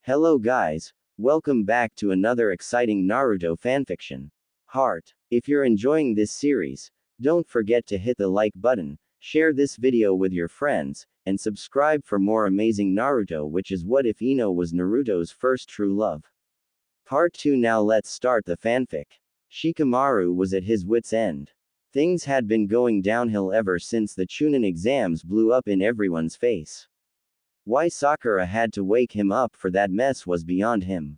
Hello guys, welcome back to another exciting Naruto fanfiction. Heart. If you're enjoying this series, don't forget to hit the like button, share this video with your friends, and subscribe for more amazing Naruto, which is what if Ino was Naruto's first true love. Part 2. Now let's start the fanfic. Shikamaru was at his wit's end. Things had been going downhill ever since the Chunin exams blew up in everyone's face. Why Sakura had to wake him up for that mess was beyond him.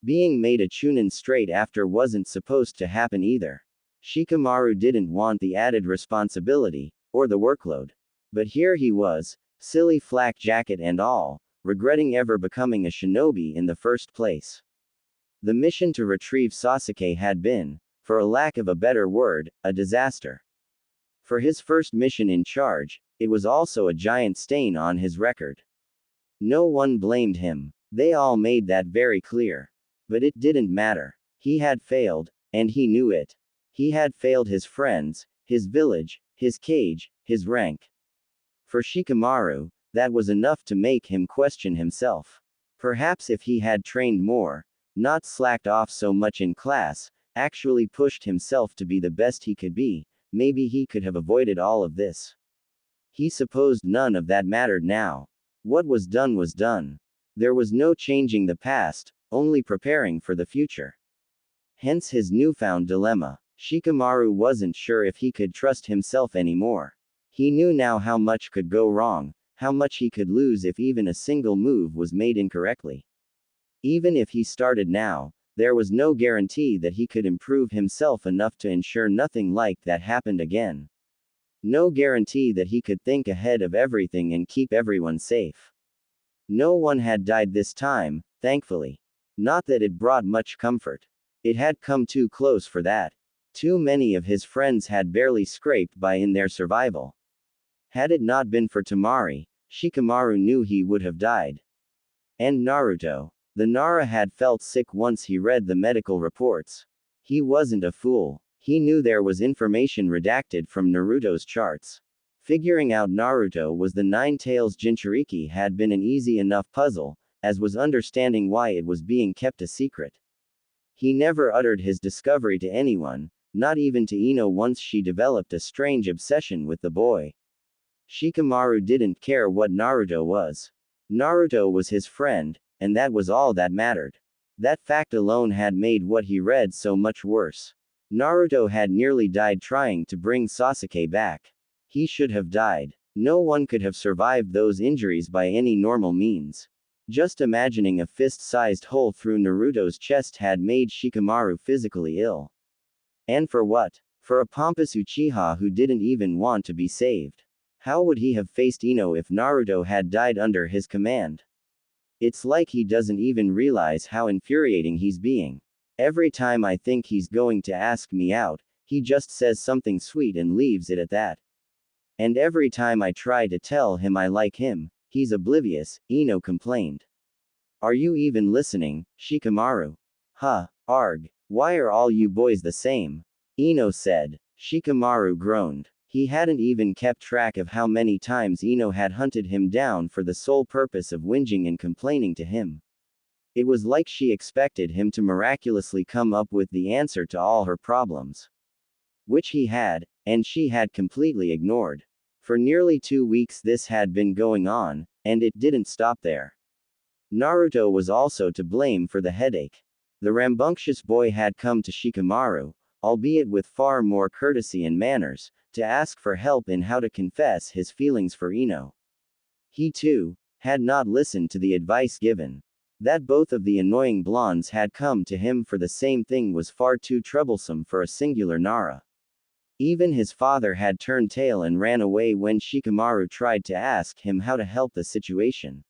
Being made a Chunin straight after wasn't supposed to happen either. Shikamaru didn't want the added responsibility, or the workload. But here he was, silly flak jacket and all, regretting ever becoming a shinobi in the first place. The mission to retrieve Sasuke had been, for a lack of a better word, a disaster. For his first mission in charge, it was also a giant stain on his record. No one blamed him. They all made that very clear. But it didn't matter. He had failed, and he knew it. He had failed his friends, his village, his cage, his rank. For Shikamaru, that was enough to make him question himself. Perhaps if he had trained more, not slacked off so much in class, actually pushed himself to be the best he could be, maybe he could have avoided all of this. He supposed none of that mattered now. What was done was done. There was no changing the past, only preparing for the future. Hence his newfound dilemma. Shikamaru wasn't sure if he could trust himself anymore. He knew now how much could go wrong, how much he could lose if even a single move was made incorrectly. Even if he started now, there was no guarantee that he could improve himself enough to ensure nothing like that happened again. No guarantee that he could think ahead of everything and keep everyone safe. No one had died this time, thankfully. Not that it brought much comfort. It had come too close for that. Too many of his friends had barely scraped by in their survival. Had it not been for Temari, Shikamaru knew he would have died. And Naruto. The Nara had felt sick once he read the medical reports. He wasn't a fool. He knew there was information redacted from Naruto's charts. Figuring out Naruto was the Nine Tails Jinchuriki had been an easy enough puzzle, as was understanding why it was being kept a secret. He never uttered his discovery to anyone, not even to Ino once she developed a strange obsession with the boy. Shikamaru didn't care what Naruto was. Naruto was his friend, and that was all that mattered. That fact alone had made what he read so much worse. Naruto had nearly died trying to bring Sasuke back. He should have died. No one could have survived those injuries by any normal means. Just imagining a fist-sized hole through Naruto's chest had made Shikamaru physically ill. And for what? For a pompous Uchiha who didn't even want to be saved. How would he have faced Ino if Naruto had died under his command? It's like he doesn't even realize how infuriating he's being. Every time I think he's going to ask me out, he just says something sweet and leaves it at that. And every time I try to tell him I like him, he's oblivious, Ino complained. Are you even listening, Shikamaru? Huh, arg. Why are all you boys the same? Ino said. Shikamaru groaned. He hadn't even kept track of how many times Ino had hunted him down for the sole purpose of whinging and complaining to him. It was like she expected him to miraculously come up with the answer to all her problems. Which he had, and she had completely ignored. For nearly 2 weeks this had been going on, and it didn't stop there. Naruto was also to blame for the headache. The rambunctious boy had come to Shikamaru, albeit with far more courtesy and manners, to ask for help in how to confess his feelings for Ino. He too had not listened to the advice given. That both of the annoying blondes had come to him for the same thing was far too troublesome for a singular Nara. Even his father had turned tail and ran away when Shikamaru tried to ask him how to help the situation.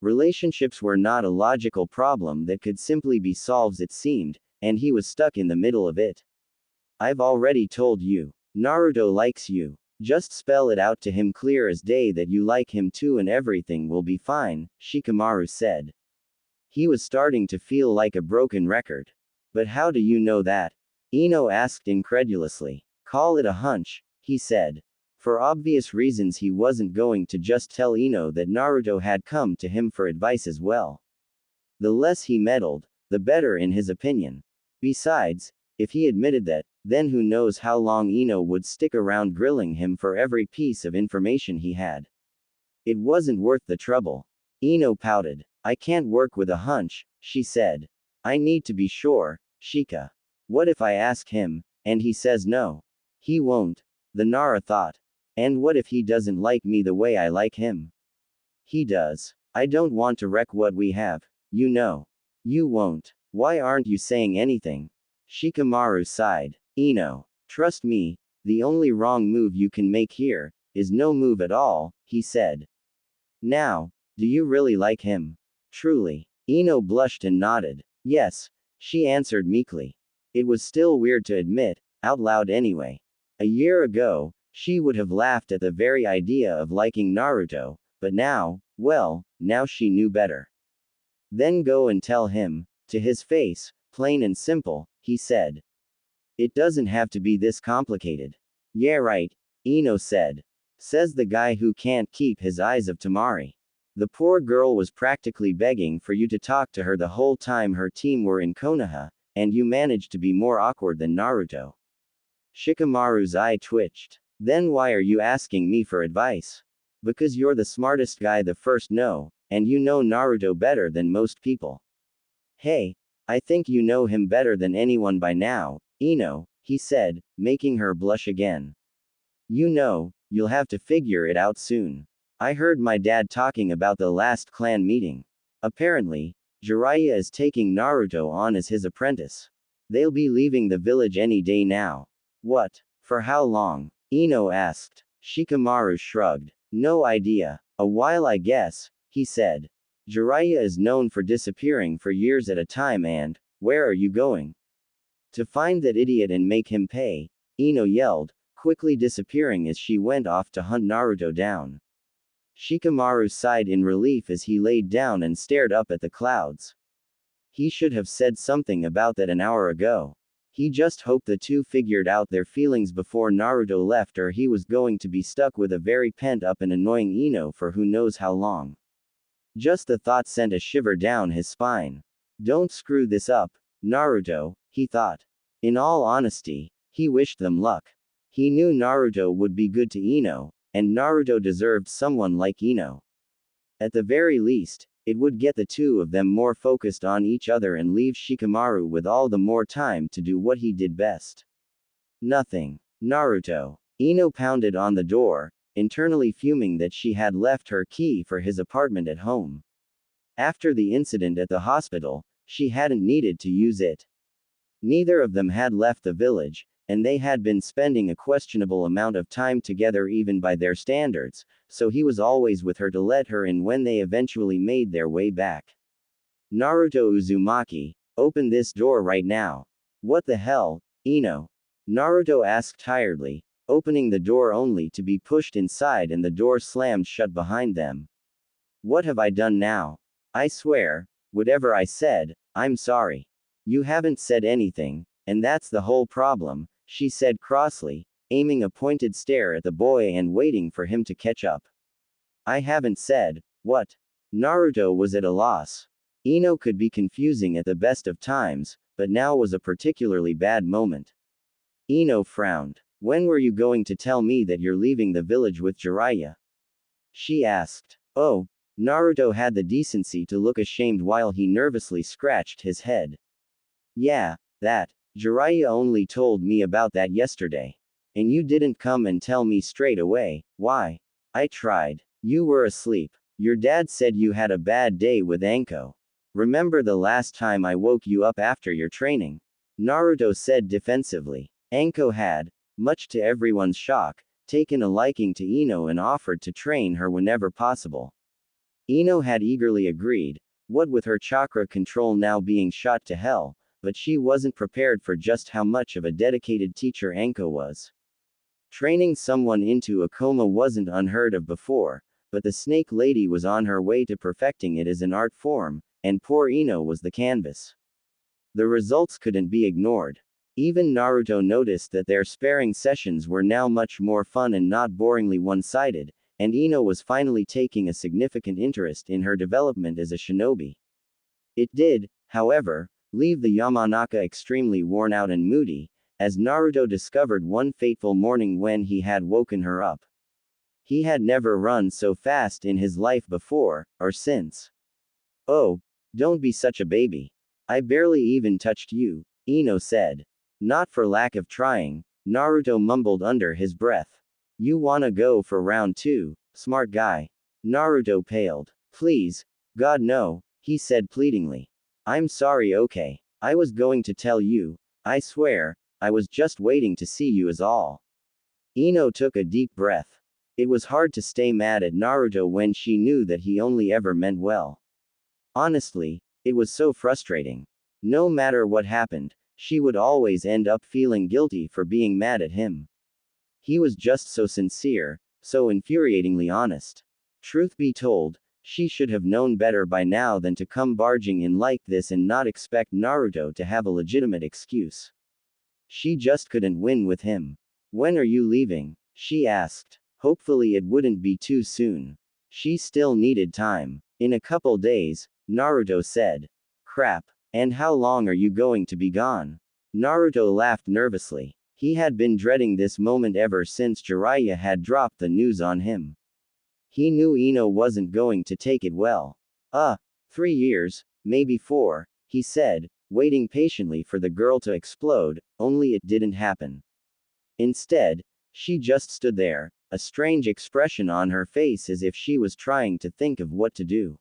Relationships were not a logical problem that could simply be solved, it seemed, and he was stuck in the middle of it. I've already told you. Naruto likes you. Just spell it out to him clear as day that you like him too and everything will be fine, Shikamaru said. He was starting to feel like a broken record. But how do you know that? Ino asked incredulously. Call it a hunch, he said. For obvious reasons he wasn't going to just tell Ino that Naruto had come to him for advice as well. The less he meddled, the better in his opinion. Besides, if he admitted that, then who knows how long Ino would stick around grilling him for every piece of information he had. It wasn't worth the trouble. Ino pouted. I can't work with a hunch, she said. I need to be sure, Shika. What if I ask him, and he says no? He won't, the Nara thought. And what if he doesn't like me the way I like him? He does. I don't want to wreck what we have, you know. You won't. Why aren't you saying anything? Shikamaru sighed. Ino, trust me, the only wrong move you can make here is no move at all, he said. Now, do you really like him? Truly. Ino blushed and nodded. Yes, she answered meekly. It was still weird to admit, out loud anyway. A year ago, she would have laughed at the very idea of liking Naruto, but now, well, now she knew better. Then go and tell him, to his face, plain and simple, he said. It doesn't have to be this complicated. Yeah, right, Ino said. Says the guy who can't keep his eyes off Tamari. The poor girl was practically begging for you to talk to her the whole time her team were in Konoha, and you managed to be more awkward than Naruto. Shikamaru's eye twitched. Then why are you asking me for advice? Because you're the smartest guy the first know, and you know Naruto better than most people. Hey, I think you know him better than anyone by now, Ino, he said, making her blush again. You know, you'll have to figure it out soon. I heard my dad talking about the last clan meeting. Apparently, Jiraiya is taking Naruto on as his apprentice. They'll be leaving the village any day now. What? For how long? Ino asked. Shikamaru shrugged. No idea. A while I guess, he said. Jiraiya is known for disappearing for years at a time and, where are you going? To find that idiot and make him pay, Ino yelled, quickly disappearing as she went off to hunt Naruto down. Shikamaru sighed in relief as he laid down and stared up at the clouds. He should have said something about that an hour ago. He just hoped the two figured out their feelings before Naruto left, or he was going to be stuck with a very pent-up and annoying Ino for who knows how long. Just the thought sent a shiver down his spine. Don't screw this up, Naruto, he thought. In all honesty, he wished them luck. He knew Naruto would be good to Ino, and Naruto deserved someone like Ino. At the very least, it would get the two of them more focused on each other and leave Shikamaru with all the more time to do what he did best. Nothing. Naruto. Ino pounded on the door, internally fuming that she had left her key for his apartment at home. After the incident at the hospital, she hadn't needed to use it. Neither of them had left the village, and they had been spending a questionable amount of time together even by their standards, so he was always with her to let her in when they eventually made their way back. Naruto Uzumaki, open this door right now. What the hell, Ino? Naruto asked tiredly, opening the door only to be pushed inside and the door slammed shut behind them. What have I done now? I swear, whatever I said, I'm sorry. You haven't said anything, and that's the whole problem, she said crossly, aiming a pointed stare at the boy and waiting for him to catch up. I haven't said, what? Naruto was at a loss. Ino could be confusing at the best of times, but now was a particularly bad moment. Ino frowned. When were you going to tell me that you're leaving the village with Jiraiya? She asked. Oh, Naruto had the decency to look ashamed while he nervously scratched his head. Yeah, that. Jiraiya only told me about that yesterday. And you didn't come and tell me straight away, why? I tried. You were asleep. Your dad said you had a bad day with Anko. Remember the last time I woke you up after your training? Naruto said defensively. Anko had, much to everyone's shock, taken a liking to Ino and offered to train her whenever possible. Ino had eagerly agreed, what with her chakra control now being shot to hell, but she wasn't prepared for just how much of a dedicated teacher Anko was. Training someone into a coma wasn't unheard of before, but the Snake Lady was on her way to perfecting it as an art form, and poor Ino was the canvas. The results couldn't be ignored. Even Naruto noticed that their sparring sessions were now much more fun and not boringly one-sided, and Ino was finally taking a significant interest in her development as a shinobi. It did, however, leave the Yamanaka extremely worn out and moody, as Naruto discovered one fateful morning when he had woken her up. He had never run so fast in his life before, or since. Oh, don't be such a baby. I barely even touched you, Ino said. Not for lack of trying, Naruto mumbled under his breath. You wanna go for round 2, smart guy. Naruto paled. Please, God no, he said pleadingly. I'm sorry, okay. I was going to tell you, I swear, I was just waiting to see you is all. Ino took a deep breath. It was hard to stay mad at Naruto when she knew that he only ever meant well. Honestly, it was so frustrating. No matter what happened, she would always end up feeling guilty for being mad at him. He was just so sincere, so infuriatingly honest. Truth be told, she should have known better by now than to come barging in like this and not expect Naruto to have a legitimate excuse. She just couldn't win with him. When are you leaving? She asked. Hopefully it wouldn't be too soon. She still needed time. In a couple days, Naruto said. Crap. And how long are you going to be gone? Naruto laughed nervously. He had been dreading this moment ever since Jiraiya had dropped the news on him. He knew Ino wasn't going to take it well. 3 years, maybe 4, he said, waiting patiently for the girl to explode, only it didn't happen. Instead, she just stood there, a strange expression on her face as if she was trying to think of what to do.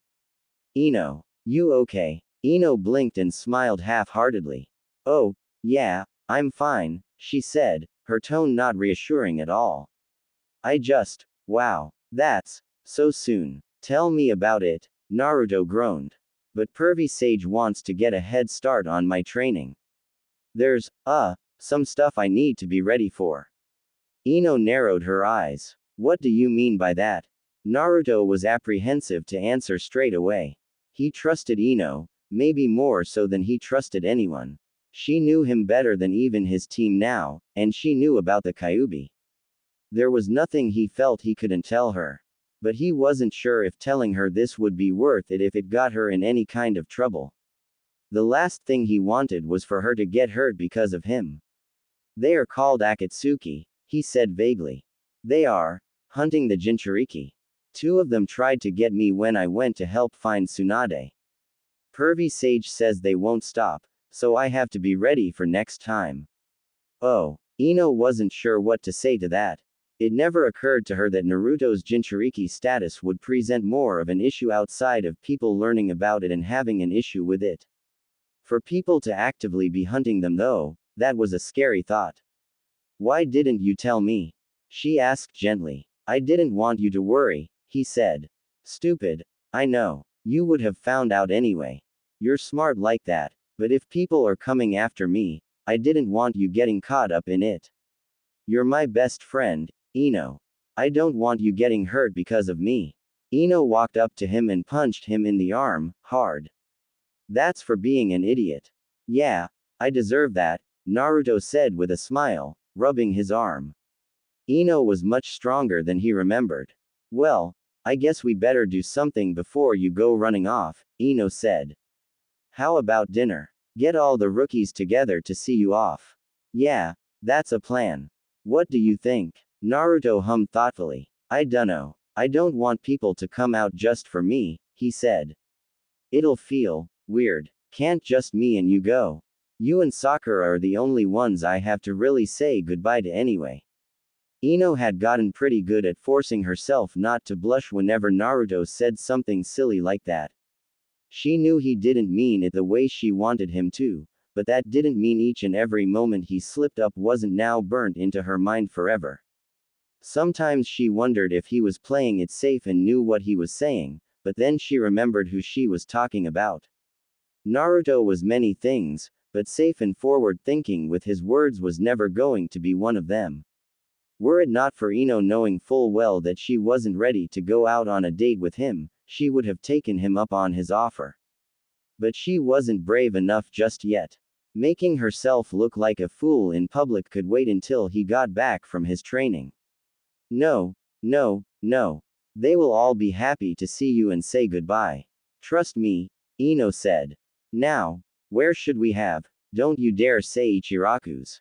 Ino, you okay? Ino blinked and smiled half-heartedly. Oh, yeah, I'm fine, she said, her tone not reassuring at all. Wow, that's so soon. Tell me about it, Naruto groaned. But Pervy Sage wants to get a head start on my training. There's, some stuff I need to be ready for. Ino narrowed her eyes. What do you mean by that? Naruto was apprehensive to answer straight away. He trusted Ino, maybe more so than he trusted anyone. She knew him better than even his team now, and she knew about the Kyuubi. There was nothing he felt he couldn't tell her. But he wasn't sure if telling her this would be worth it if it got her in any kind of trouble. The last thing he wanted was for her to get hurt because of him. They are called Akatsuki, he said vaguely. They are hunting the Jinchuriki. 2 of them tried to get me when I went to help find Tsunade. Pervy Sage says they won't stop, so I have to be ready for next time. Oh, Ino wasn't sure what to say to that. It never occurred to her that Naruto's Jinchuriki status would present more of an issue outside of people learning about it and having an issue with it. For people to actively be hunting them though, that was a scary thought. Why didn't you tell me? She asked gently. I didn't want you to worry, he said. Stupid. I know. You would have found out anyway. You're smart like that, but if people are coming after me, I didn't want you getting caught up in it. You're my best friend, Ino. I don't want you getting hurt because of me. Ino walked up to him and punched him in the arm, hard. That's for being an idiot. Yeah, I deserve that, Naruto said with a smile, rubbing his arm. Ino was much stronger than he remembered. Well, I guess we better do something before you go running off, Ino said. How about dinner? Get all the rookies together to see you off. Yeah, that's a plan. What do you think? Naruto hummed thoughtfully. I dunno. I don't want people to come out just for me, he said. It'll feel weird. Can't just me and you go. You and Sakura are the only ones I have to really say goodbye to anyway. Ino had gotten pretty good at forcing herself not to blush whenever Naruto said something silly like that. She knew he didn't mean it the way she wanted him to, but that didn't mean each and every moment he slipped up wasn't now burnt into her mind forever. Sometimes she wondered if he was playing it safe and knew what he was saying, but then she remembered who she was talking about. Naruto was many things, but safe and forward-thinking with his words was never going to be one of them. Were it not for Ino knowing full well that she wasn't ready to go out on a date with him, she would have taken him up on his offer. But she wasn't brave enough just yet. Making herself look like a fool in public could wait until he got back from his training. No, no, no. They will all be happy to see you and say goodbye. Trust me, Ino said. Now, where should we have? Don't you dare say Ichiraku's.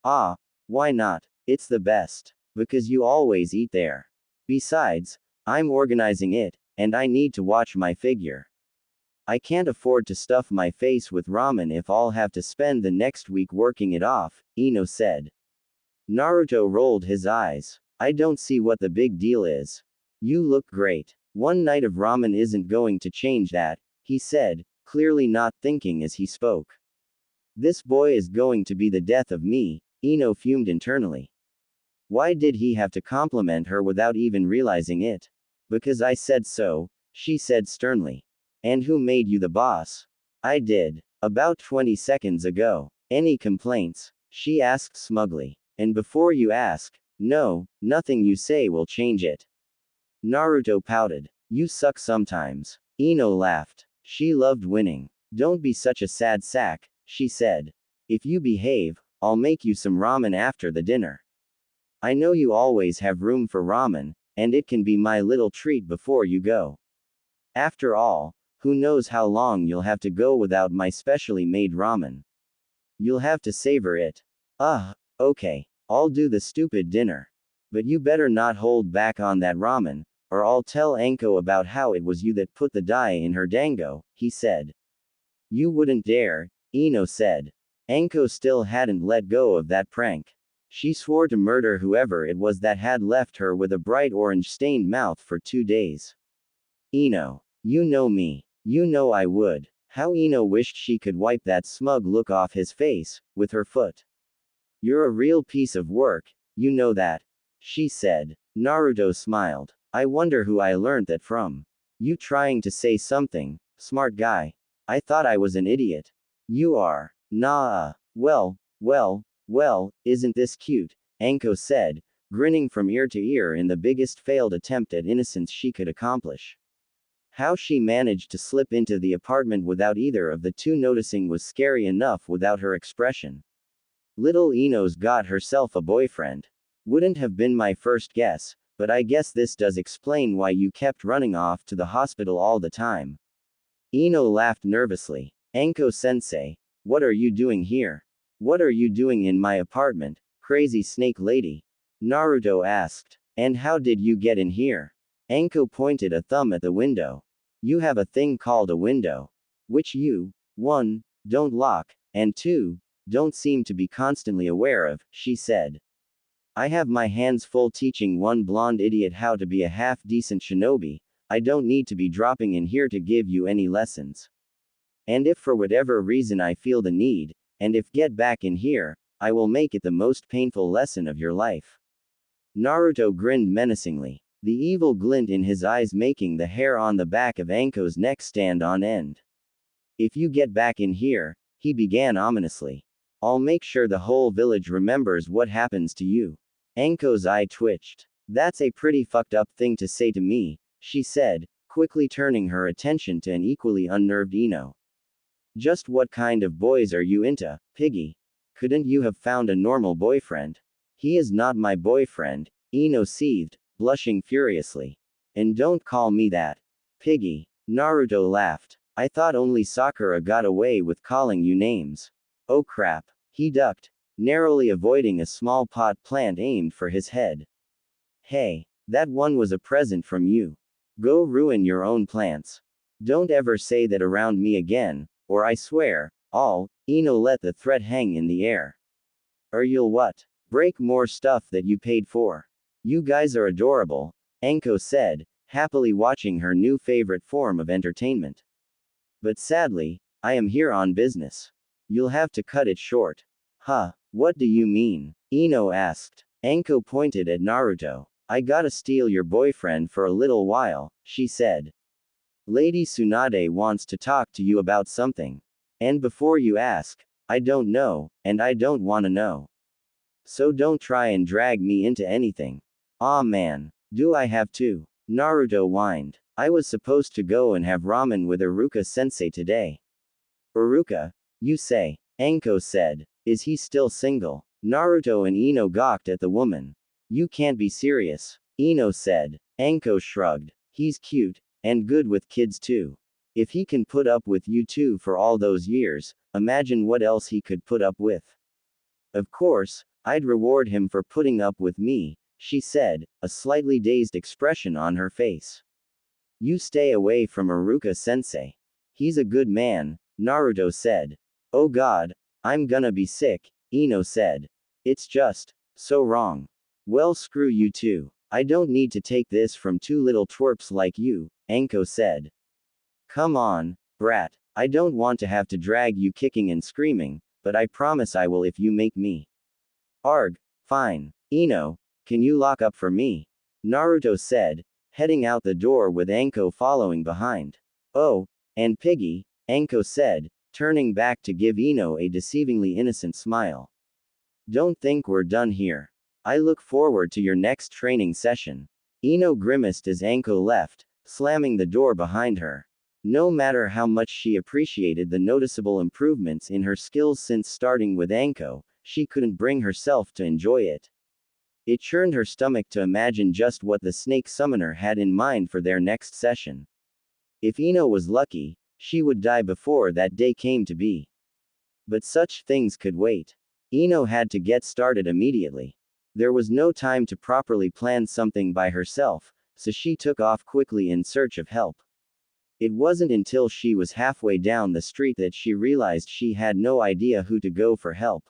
Ah, why not? It's the best. Because you always eat there. Besides, I'm organizing it, and I need to watch my figure. I can't afford to stuff my face with ramen if I'll have to spend the next week working it off, Ino said. Naruto rolled his eyes. I don't see what the big deal is. You look great. One night of ramen isn't going to change that, he said, clearly not thinking as he spoke. This boy is going to be the death of me, Ino fumed internally. Why did he have to compliment her without even realizing it? Because I said so, she said sternly. And who made you the boss? I did. About 20 seconds ago. Any complaints? She asked smugly. And before you ask, no, nothing you say will change it. Naruto pouted. You suck sometimes. Ino laughed. She loved winning. Don't be such a sad sack, she said. If you behave, I'll make you some ramen after the dinner. I know you always have room for ramen, and it can be my little treat before you go. After all, who knows how long you'll have to go without my specially made ramen. You'll have to savor it. Okay. I'll do the stupid dinner. But you better not hold back on that ramen, or I'll tell Anko about how it was you that put the dye in her dango, he said. You wouldn't dare, Ino said. Anko still hadn't let go of that prank. She swore to murder whoever it was that had left her with a bright orange stained mouth for 2 days. Ino. You know me. You know I would. How Ino wished she could wipe that smug look off his face, with her foot. You're a real piece of work, you know that. She said. Naruto smiled. I wonder who I learned that from. You trying to say something, smart guy. I thought I was an idiot. You are. Nah. Well, isn't this cute? Anko said, grinning from ear to ear in the biggest failed attempt at innocence she could accomplish. How she managed to slip into the apartment without either of the two noticing was scary enough without her expression. Little Ino's got herself a boyfriend. Wouldn't have been my first guess, but I guess this does explain why you kept running off to the hospital all the time. Ino laughed nervously. Anko-sensei, what are you doing here? What are you doing in my apartment, crazy snake lady? Naruto asked. And how did you get in here? Anko pointed a thumb at the window. You have a thing called a window. Which you, 1, don't lock, and 2, don't seem to be constantly aware of, she said. I have my hands full teaching one blonde idiot how to be a half-decent shinobi. I don't need to be dropping in here to give you any lessons. And if for whatever reason I feel the need, and if get back in here, I will make it the most painful lesson of your life. Naruto grinned menacingly, the evil glint in his eyes making the hair on the back of Anko's neck stand on end. If you get back in here, he began ominously. I'll make sure the whole village remembers what happens to you. Anko's eye twitched. That's a pretty fucked up thing to say to me, she said, quickly turning her attention to an equally unnerved Ino. Just what kind of boys are you into, piggy? Couldn't you have found a normal boyfriend? He is not my boyfriend, Ino seethed, blushing furiously. And don't call me that. Piggy. Naruto laughed. I thought only Sakura got away with calling you names. Oh crap. He ducked, narrowly avoiding a small pot plant aimed for his head. Hey, that one was a present from you. Go ruin your own plants. Don't ever say that around me again, or I swear, Ino let the threat hang in the air. Or you'll what? Break more stuff that you paid for. You guys are adorable, Anko said, happily watching her new favorite form of entertainment. But sadly, I am here on business. You'll have to cut it short. Huh, what do you mean? Ino asked. Anko pointed at Naruto. I gotta steal your boyfriend for a little while, she said. Lady Tsunade wants to talk to you about something. And before you ask, I don't know, and I don't wanna know. So don't try and drag me into anything. Aw man, do I have to? Naruto whined. I was supposed to go and have ramen with Iruka-sensei today. Iruka? You say, Anko said. Is he still single? Naruto and Ino gawked at the woman. You can't be serious, Ino said. Anko shrugged. He's cute, and good with kids too. If he can put up with you two for all those years, imagine what else he could put up with. Of course, I'd reward him for putting up with me, she said, a slightly dazed expression on her face. You stay away from Iruka-sensei. He's a good man, Naruto said. Oh god, I'm gonna be sick, Ino said. It's just so wrong. Well, screw you too. I don't need to take this from two little twerps like you, Anko said. Come on, brat. I don't want to have to drag you kicking and screaming, but I promise I will if you make me. Arg, fine. Ino, can you lock up for me? Naruto said, heading out the door with Anko following behind. Oh, and Piggy, Anko said, turning back to give Ino a deceivingly innocent smile. Don't think we're done here. I look forward to your next training session. Ino grimaced as Anko left, slamming the door behind her. No matter how much she appreciated the noticeable improvements in her skills since starting with Anko, she couldn't bring herself to enjoy it. It churned her stomach to imagine just what the snake summoner had in mind for their next session. If Ino was lucky, she would die before that day came to be. But such things could wait. Ino had to get started immediately. There was no time to properly plan something by herself, so she took off quickly in search of help. It wasn't until she was halfway down the street that she realized she had no idea who to go for help.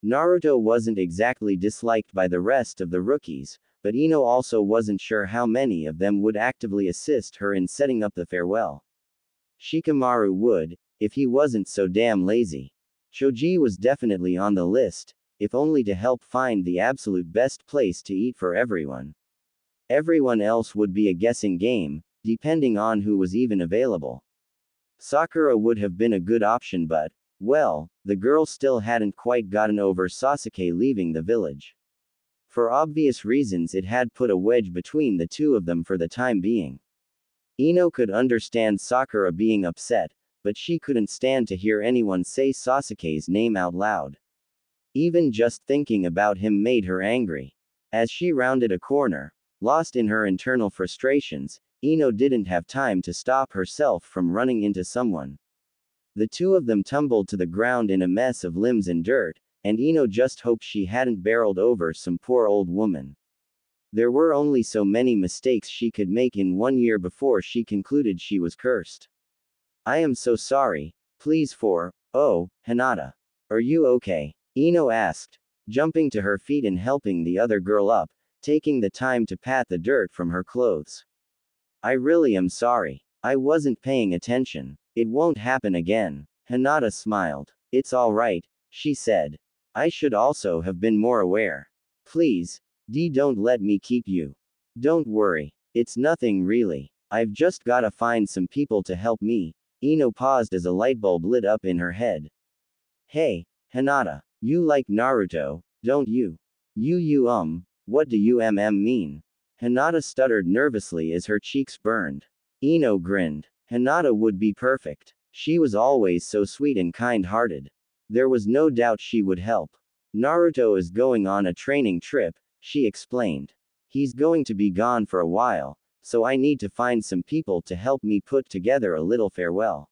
Naruto wasn't exactly disliked by the rest of the rookies, but Ino also wasn't sure how many of them would actively assist her in setting up the farewell. Shikamaru would, if he wasn't so damn lazy. Choji was definitely on the list, if only to help find the absolute best place to eat for everyone. Everyone else would be a guessing game, depending on who was even available. Sakura would have been a good option, but, well, the girl still hadn't quite gotten over Sasuke leaving the village. For obvious reasons, it had put a wedge between the two of them for the time being. Ino could understand Sakura being upset, but she couldn't stand to hear anyone say Sasuke's name out loud. Even just thinking about him made her angry. As she rounded a corner, lost in her internal frustrations, Ino didn't have time to stop herself from running into someone. The two of them tumbled to the ground in a mess of limbs and dirt, and Ino just hoped she hadn't barreled over some poor old woman. There were only so many mistakes she could make in 1 year before she concluded she was cursed. I am so sorry, please oh, Hinata. Are you okay? Ino asked, jumping to her feet and helping the other girl up, taking the time to pat the dirt from her clothes. I really am sorry. I wasn't paying attention. It won't happen again. Hinata smiled. It's all right, she said. I should also have been more aware. Please, don't let me keep you. Don't worry. It's nothing really. I've just gotta find some people to help me. Ino paused as a lightbulb lit up in her head. Hey, Hinata, you like Naruto, don't you? What do you mean? Hinata stuttered nervously as her cheeks burned. Ino grinned. Hinata would be perfect. She was always so sweet and kind-hearted. There was no doubt she would help. Naruto is going on a training trip, she explained. He's going to be gone for a while, so I need to find some people to help me put together a little farewell.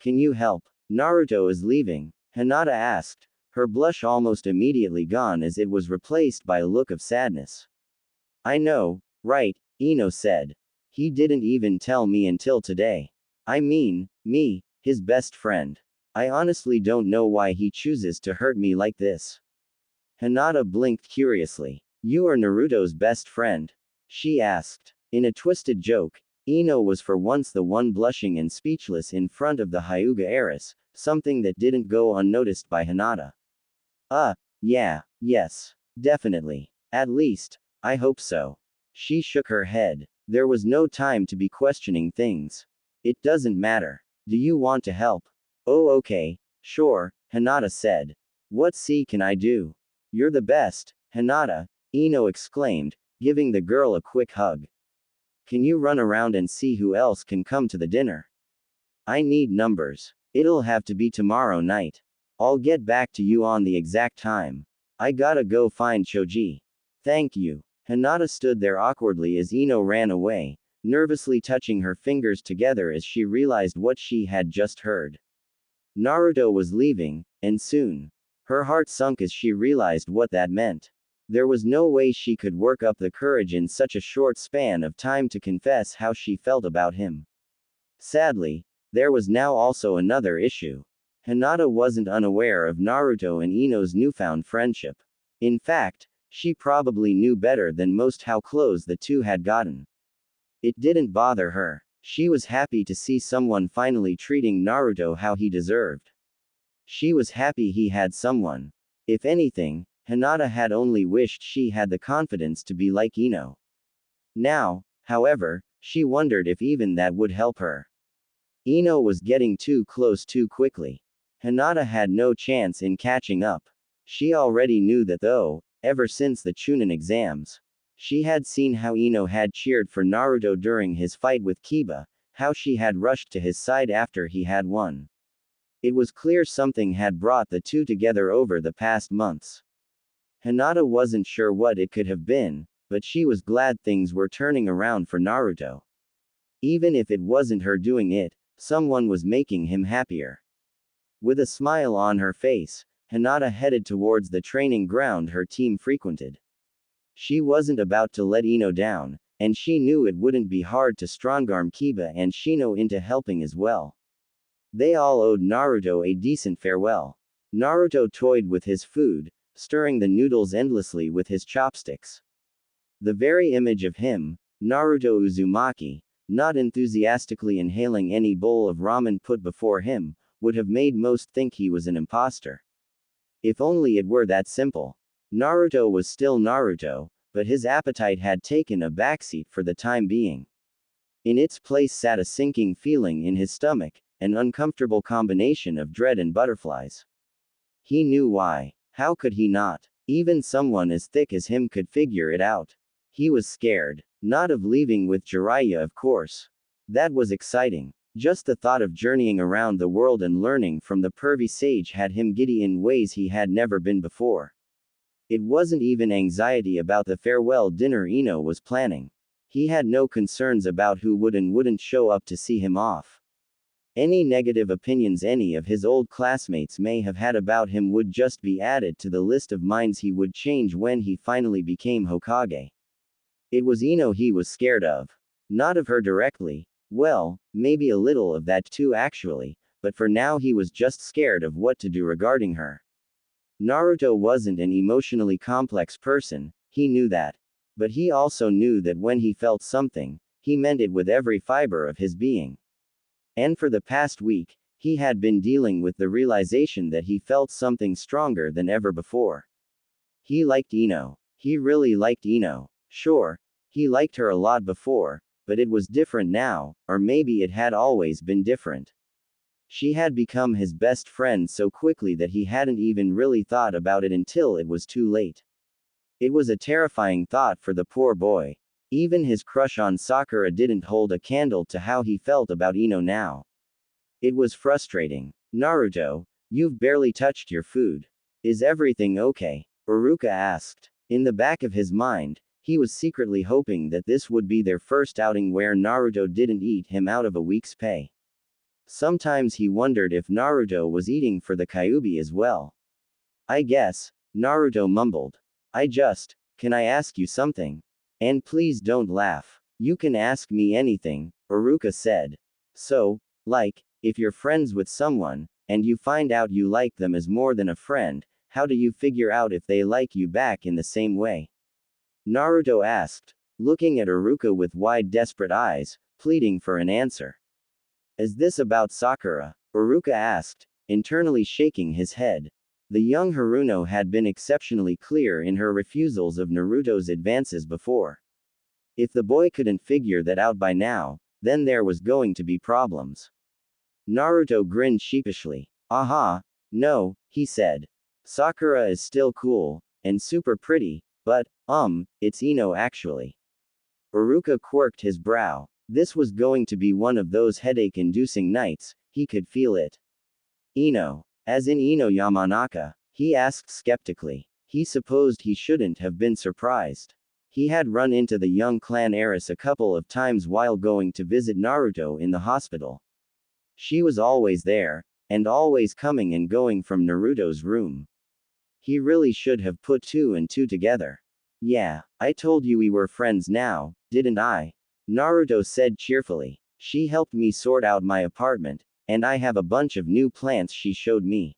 Can you help? Naruto is leaving, Hinata asked, her blush almost immediately gone as it was replaced by a look of sadness. I know, right, Ino said. He didn't even tell me until today. I mean, me, his best friend. I honestly don't know why he chooses to hurt me like this. Hinata blinked curiously. You are Naruto's best friend? She asked. In a twisted joke, Ino was for once the one blushing and speechless in front of the Hyuga heiress, something that didn't go unnoticed by Hinata. Yeah, yes. Definitely. At least, I hope so. She shook her head. There was no time to be questioning things. It doesn't matter. Do you want to help? Oh, okay, sure, Hinata said. What can I do? You're the best, Hinata, Ino exclaimed, giving the girl a quick hug. Can you run around and see who else can come to the dinner? I need numbers. It'll have to be tomorrow night. I'll get back to you on the exact time. I gotta go find Choji. Thank you. Hinata stood there awkwardly as Ino ran away, nervously touching her fingers together as she realized what she had just heard. Naruto was leaving, and soon. Her heart sunk as she realized what that meant. There was no way she could work up the courage in such a short span of time to confess how she felt about him. Sadly, there was now also another issue. Hinata wasn't unaware of Naruto and Ino's newfound friendship. In fact, she probably knew better than most how close the two had gotten. It didn't bother her. She was happy to see someone finally treating Naruto how he deserved. She was happy he had someone. If anything, Hinata had only wished she had the confidence to be like Ino. Now, however, she wondered if even that would help her. Ino was getting too close too quickly. Hinata had no chance in catching up. She already knew that though, ever since the Chunin exams. She had seen how Ino had cheered for Naruto during his fight with Kiba, how she had rushed to his side after he had won. It was clear something had brought the two together over the past months. Hinata wasn't sure what it could have been, but she was glad things were turning around for Naruto. Even if it wasn't her doing it, someone was making him happier. With a smile on her face, Hinata headed towards the training ground her team frequented. She wasn't about to let Ino down, and she knew it wouldn't be hard to strongarm Kiba and Shino into helping as well. They all owed Naruto a decent farewell. Naruto toyed with his food, stirring the noodles endlessly with his chopsticks. The very image of him, Naruto Uzumaki, not enthusiastically inhaling any bowl of ramen put before him, would have made most think he was an imposter. If only it were that simple. Naruto was still Naruto, but his appetite had taken a backseat for the time being. In its place sat a sinking feeling in his stomach, an uncomfortable combination of dread and butterflies. He knew why. How could he not? Even someone as thick as him could figure it out. He was scared. Not of leaving with Jiraiya, of course. That was exciting. Just the thought of journeying around the world and learning from the pervy sage had him giddy in ways he had never been before. It wasn't even anxiety about the farewell dinner Ino was planning. He had no concerns about who would and wouldn't show up to see him off. Any negative opinions any of his old classmates may have had about him would just be added to the list of minds he would change when he finally became Hokage. It was Ino he was scared of. Not of her directly. Well, maybe a little of that too actually, but for now he was just scared of what to do regarding her. Naruto wasn't an emotionally complex person, he knew that. But he also knew that when he felt something, he meant it with every fiber of his being. And for the past week, he had been dealing with the realization that he felt something stronger than ever before. He liked Ino. He really liked Ino. Sure, he liked her a lot before, but it was different now, or maybe it had always been different. She had become his best friend so quickly that he hadn't even really thought about it until it was too late. It was a terrifying thought for the poor boy. Even his crush on Sakura didn't hold a candle to how he felt about Ino now. It was frustrating. Naruto, you've barely touched your food. Is everything okay? Iruka asked. In the back of his mind, he was secretly hoping that this would be their first outing where Naruto didn't eat him out of a week's pay. Sometimes he wondered if Naruto was eating for the Kyuubi as well. I guess, Naruto mumbled. Can I ask you something? And please don't laugh. You can ask me anything, Iruka said. So, if you're friends with someone, and you find out you like them as more than a friend, how do you figure out if they like you back in the same way? Naruto asked, looking at Iruka with wide desperate eyes, pleading for an answer. Is this about Sakura? Iruka asked, internally shaking his head. The young Haruno had been exceptionally clear in her refusals of Naruto's advances before. If the boy couldn't figure that out by now, then there was going to be problems. Naruto grinned sheepishly. Aha, no, he said. Sakura is still cool, and super pretty, but, it's Ino actually. Iruka quirked his brow. This was going to be one of those headache-inducing nights, he could feel it. Ino. As in Ino Yamanaka? He asked skeptically. He supposed he shouldn't have been surprised. He had run into the young clan heiress a couple of times while going to visit Naruto in the hospital. She was always there, and always coming and going from Naruto's room. He really should have put two and two together. Yeah, I told you we were friends now, didn't I? Naruto said cheerfully. She helped me sort out my apartment, and I have a bunch of new plants she showed me.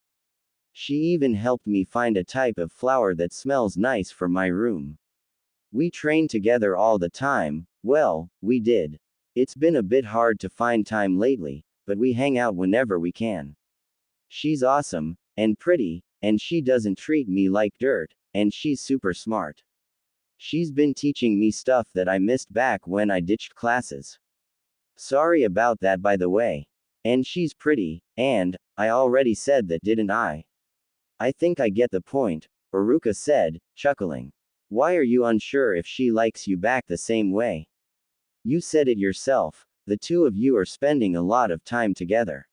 She even helped me find a type of flower that smells nice for my room. We train together all the time, well, we did. It's been a bit hard to find time lately, but we hang out whenever we can. She's awesome, and pretty, and she doesn't treat me like dirt, and she's super smart. She's been teaching me stuff that I missed back when I ditched classes. Sorry about that, by the way. And she's pretty, and I already said that, didn't I? I think I get the point, Iruka said, chuckling. Why are you unsure if she likes you back the same way? You said it yourself, the two of you are spending a lot of time together.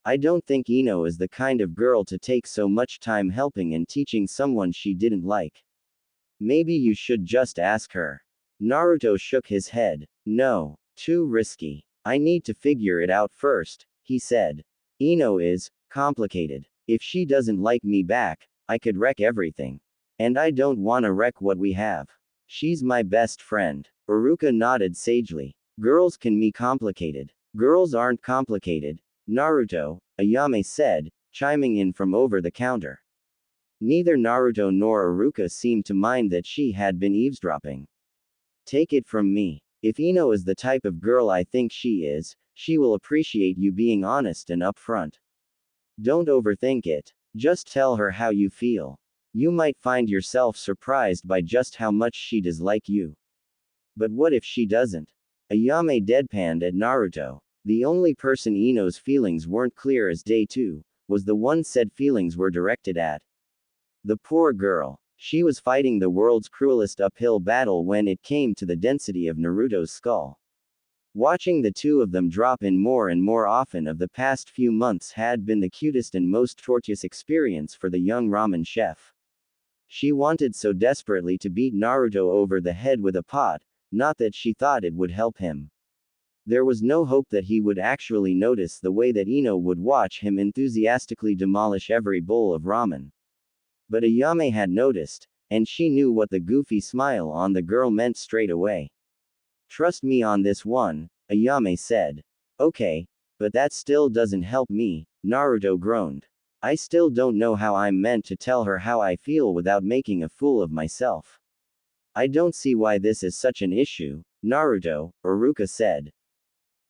I don't think Ino is the kind of girl to take so much time helping and teaching someone she didn't like. Maybe you should just ask her. Naruto shook his head. No, too risky. I need to figure it out first, he said. Ino is complicated. If she doesn't like me back, I could wreck everything. And I don't wanna wreck what we have. She's my best friend. Iruka nodded sagely. Girls can be complicated. Girls aren't complicated, Naruto, Ayame said, chiming in from over the counter. Neither Naruto nor Iruka seemed to mind that she had been eavesdropping. Take it from me. If Ino is the type of girl I think she is, she will appreciate you being honest and upfront. Don't overthink it. Just tell her how you feel. You might find yourself surprised by just how much she does like you. But what if she doesn't? Ayame deadpanned at Naruto. The only person Ino's feelings weren't clear as day to, was the one said feelings were directed at. The poor girl. She was fighting the world's cruelest uphill battle when it came to the density of Naruto's skull. Watching the two of them drop in more and more often of the past few months had been the cutest and most tortuous experience for the young ramen chef. She wanted so desperately to beat Naruto over the head with a pot, not that she thought it would help him. There was no hope that he would actually notice the way that Ino would watch him enthusiastically demolish every bowl of ramen. But Ayame had noticed, and she knew what the goofy smile on the girl meant straight away. Trust me on this one, Ayame said. Okay, but that still doesn't help me, Naruto groaned. I still don't know how I'm meant to tell her how I feel without making a fool of myself. I don't see why this is such an issue, Naruto, Iruka said.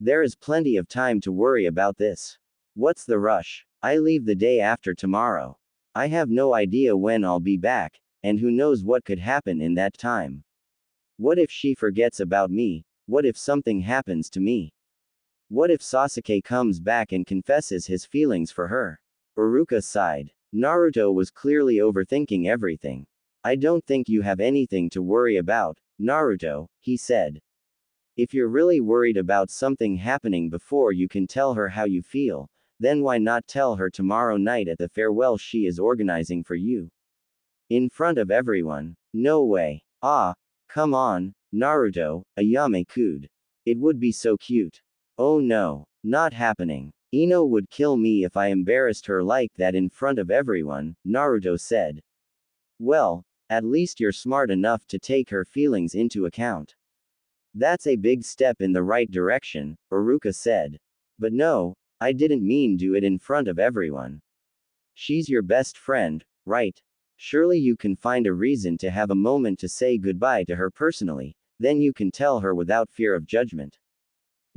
There is plenty of time to worry about this. What's the rush? I leave the day after tomorrow. I have no idea when I'll be back, and who knows what could happen in that time. What if she forgets about me? What if something happens to me? What if Sasuke comes back and confesses his feelings for her? Iruka sighed. Naruto was clearly overthinking everything. I don't think you have anything to worry about, Naruto, he said. If you're really worried about something happening before you can tell her how you feel, then why not tell her tomorrow night at the farewell she is organizing for you? In front of everyone? No way. Ah, come on, Naruto, Ayame cooed. It would be so cute. Oh no, not happening. Ino would kill me if I embarrassed her like that in front of everyone, Naruto said. Well, at least you're smart enough to take her feelings into account. That's a big step in the right direction, Iruka said. But no, I didn't mean do it in front of everyone. She's your best friend, right? Surely you can find a reason to have a moment to say goodbye to her personally, then you can tell her without fear of judgment.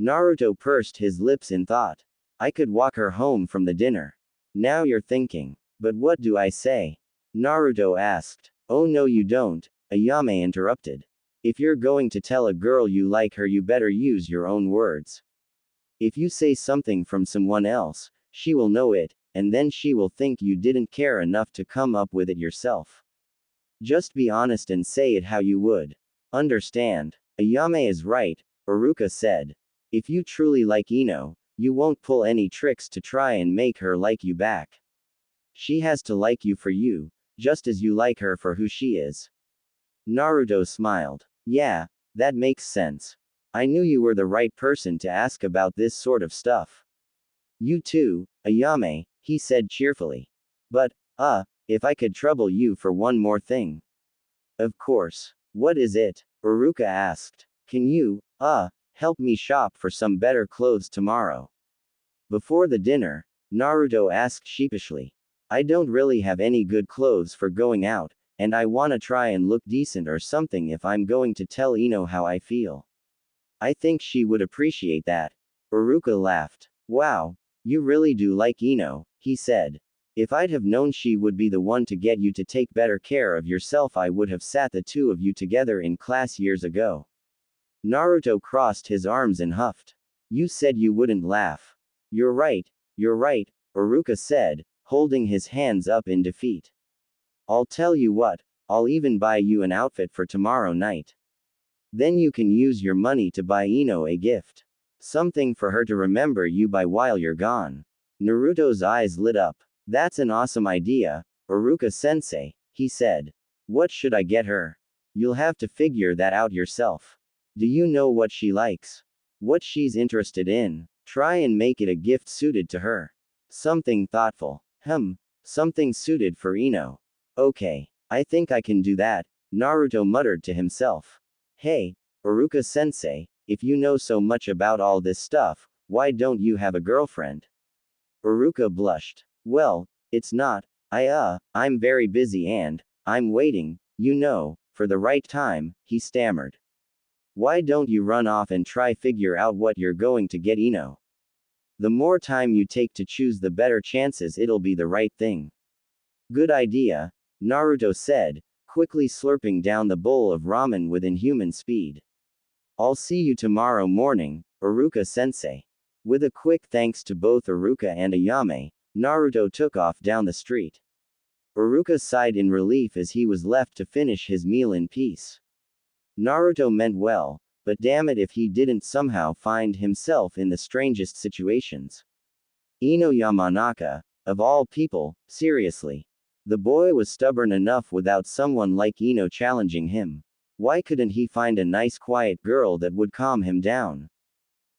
Naruto pursed his lips in thought. I could walk her home from the dinner. Now you're thinking. But what do I say? Naruto asked. Oh no you don't, Ayame interrupted. If you're going to tell a girl you like her you better use your own words. If you say something from someone else, she will know it, and then she will think you didn't care enough to come up with it yourself. Just be honest and say it how you would. Understand? Ayame is right, Iruka said. If you truly like Ino, you won't pull any tricks to try and make her like you back. She has to like you for you, just as you like her for who she is. Naruto smiled. Yeah, that makes sense. I knew you were the right person to ask about this sort of stuff. You too, Ayame, he said cheerfully. But, if I could trouble you for one more thing. Of course. What is it? Uruka asked. Can you, help me shop for some better clothes tomorrow? Before the dinner, Naruto asked sheepishly. I don't really have any good clothes for going out, and I wanna try and look decent or something if I'm going to tell Ino how I feel. I think she would appreciate that. Uruka laughed. Wow, you really do like Ino, he said. If I'd have known she would be the one to get you to take better care of yourself, I would have sat the two of you together in class years ago. Naruto crossed his arms and huffed. You said you wouldn't laugh. You're right, Uruka said, holding his hands up in defeat. I'll tell you what, I'll even buy you an outfit for tomorrow night. Then you can use your money to buy Ino a gift. Something for her to remember you by while you're gone. Naruto's eyes lit up. That's an awesome idea, Uruka-sensei, he said. What should I get her? You'll have to figure that out yourself. Do you know what she likes? What she's interested in? Try and make it a gift suited to her. Something thoughtful. Something suited for Ino. Okay, I think I can do that, Naruto muttered to himself. Hey, Uruka-sensei, if you know so much about all this stuff, why don't you have a girlfriend? Uruka blushed. Well, it's not, I'm very busy and, I'm waiting, for the right time, he stammered. Why don't you run off and try figure out what you're going to get Ino? The more time you take to choose, the better chances it'll be the right thing. Good idea, Naruto said, quickly slurping down the bowl of ramen with inhuman speed. I'll see you tomorrow morning, Uruka-sensei. With a quick thanks to both Uruka and Ayame, Naruto took off down the street. Uruka sighed in relief as he was left to finish his meal in peace. Naruto meant well, but damn it if he didn't somehow find himself in the strangest situations. Ino Yamanaka, of all people, seriously. The boy was stubborn enough without someone like Ino challenging him. Why couldn't he find a nice quiet girl that would calm him down?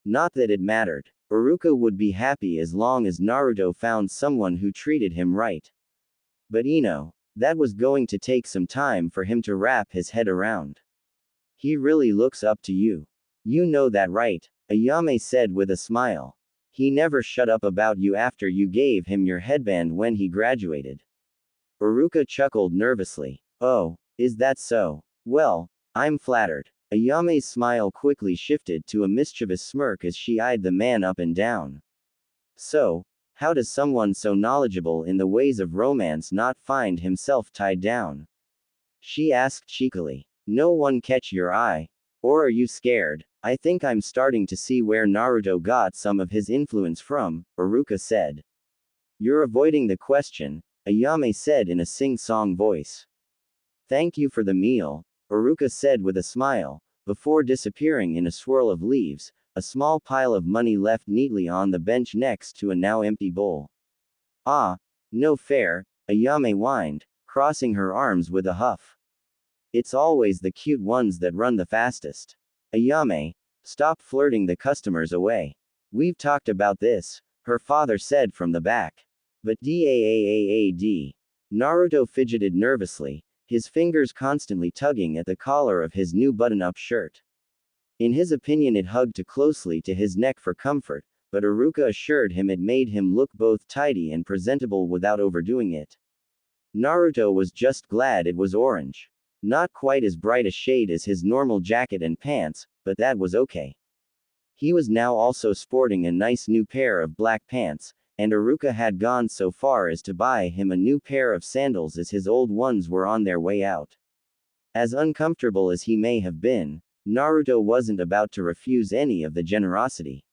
Not that it mattered. Uruka would be happy as long as Naruto found someone who treated him right. But Ino, that was going to take some time for him to wrap his head around. He really looks up to you. You know that, right? Ayame said with a smile. He never shut up about you after you gave him your headband when he graduated. Uruka chuckled nervously. Oh, is that so? Well, I'm flattered. Ayame's smile quickly shifted to a mischievous smirk as she eyed the man up and down. So, how does someone so knowledgeable in the ways of romance not find himself tied down? She asked cheekily. No one catch your eye? Or are you scared? I think I'm starting to see where Naruto got some of his influence from, Uruka said. You're avoiding the question, Ayame said in a sing-song voice. Thank you for the meal, Uruka said with a smile, before disappearing in a swirl of leaves, a small pile of money left neatly on the bench next to a now empty bowl. Ah, no fair, Ayame whined, crossing her arms with a huff. It's always the cute ones that run the fastest. Ayame, stop flirting the customers away. We've talked about this, her father said from the back. But daaaad. Naruto fidgeted nervously, his fingers constantly tugging at the collar of his new button-up shirt. In his opinion it hugged too closely to his neck for comfort, but Uruka assured him it made him look both tidy and presentable without overdoing it. Naruto was just glad it was orange. Not quite as bright a shade as his normal jacket and pants, but that was okay. He was now also sporting a nice new pair of black pants, and Uruka had gone so far as to buy him a new pair of sandals as his old ones were on their way out. As uncomfortable as he may have been, Naruto wasn't about to refuse any of the generosity.